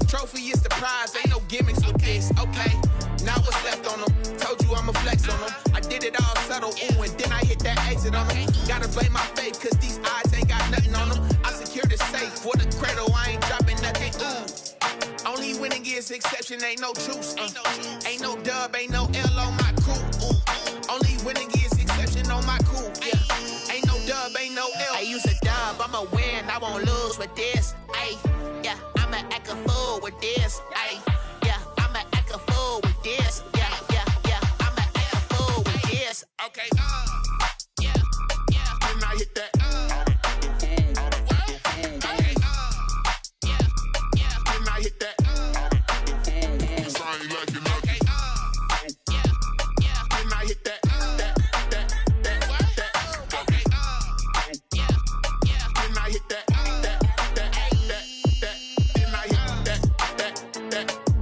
Trophy is the prize, ain't no gimmicks with this. Okay, now what's left on them? Told you I'ma flex on them. I did it all subtle, ooh, and then I hit that exit on them. Gotta blame my faith, cause these odds ain't got nothing on them. I secured the safe for the cradle, I ain't dropping nothing, ooh. Only winning is exception, ain't no truce. Ain't no dub, ain't no L on my crew. Ooh. Only winning is exception on my crew. Yeah. Ain't no dub, ain't no L. I use a dub, I'ma win, I won't lose with this. Yeah, I'ma act a fool with this. Yeah, I'ma act a fool with this. Yeah, I'ma act a fool with this. Okay. Then I hit that. Okay. Then I hit that. Cause I ain't like it. Okay. Then I hit that. Okay. Then I hit that. Then I hit that.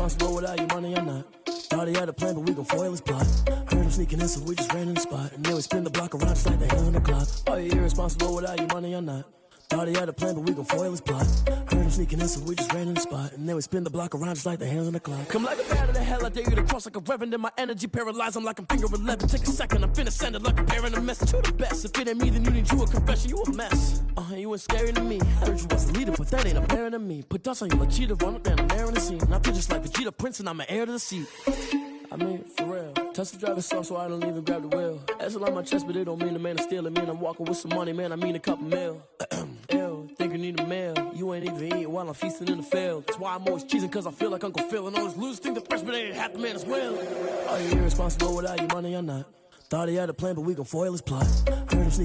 irresponsible without your money or not. Thought he had a plan, but we gon' foil his plot. Heard him sneaking in, so we just ran in the spot. And then we spin the block around just like the hell on the clock. Are you irresponsible without your money or not? Thought he had a plan, but we gon' foil his plot. Heard him sneaking in, so we just ran in the spot. And then we spin the block around just like the hands on the clock. Come like a bat of the hell, I dare you to cross like a reverend. And my energy paralyzed, I'm like I'm finger 11. Take a second, I'm finna send it like a parent a message. You the best, if it ain't me, then you need you a confession. You a mess, you ain't scary to me. Heard you was a leader, but that ain't apparent to me. Put dust on you like cheetah, run up down the air in the scene. And I feel just like Vegeta Prince, and I'm an heir to the seat. I mean, for real. Touch the driver's soft, so I don't even grab the wheel. That's on my chest, but it don't mean the man is stealing. Mean I'm walking with some money, man, I mean a couple mil. Ew, think you need a meal. You ain't even eating while I'm feasting in the field. That's why I'm always cheesing, cause I feel like Uncle Phil. And all those losers think the freshman ain't half the man as well. Are you irresponsible without your money or not? Thought he had a plan, but we gon' foil his plot. Heard him sneak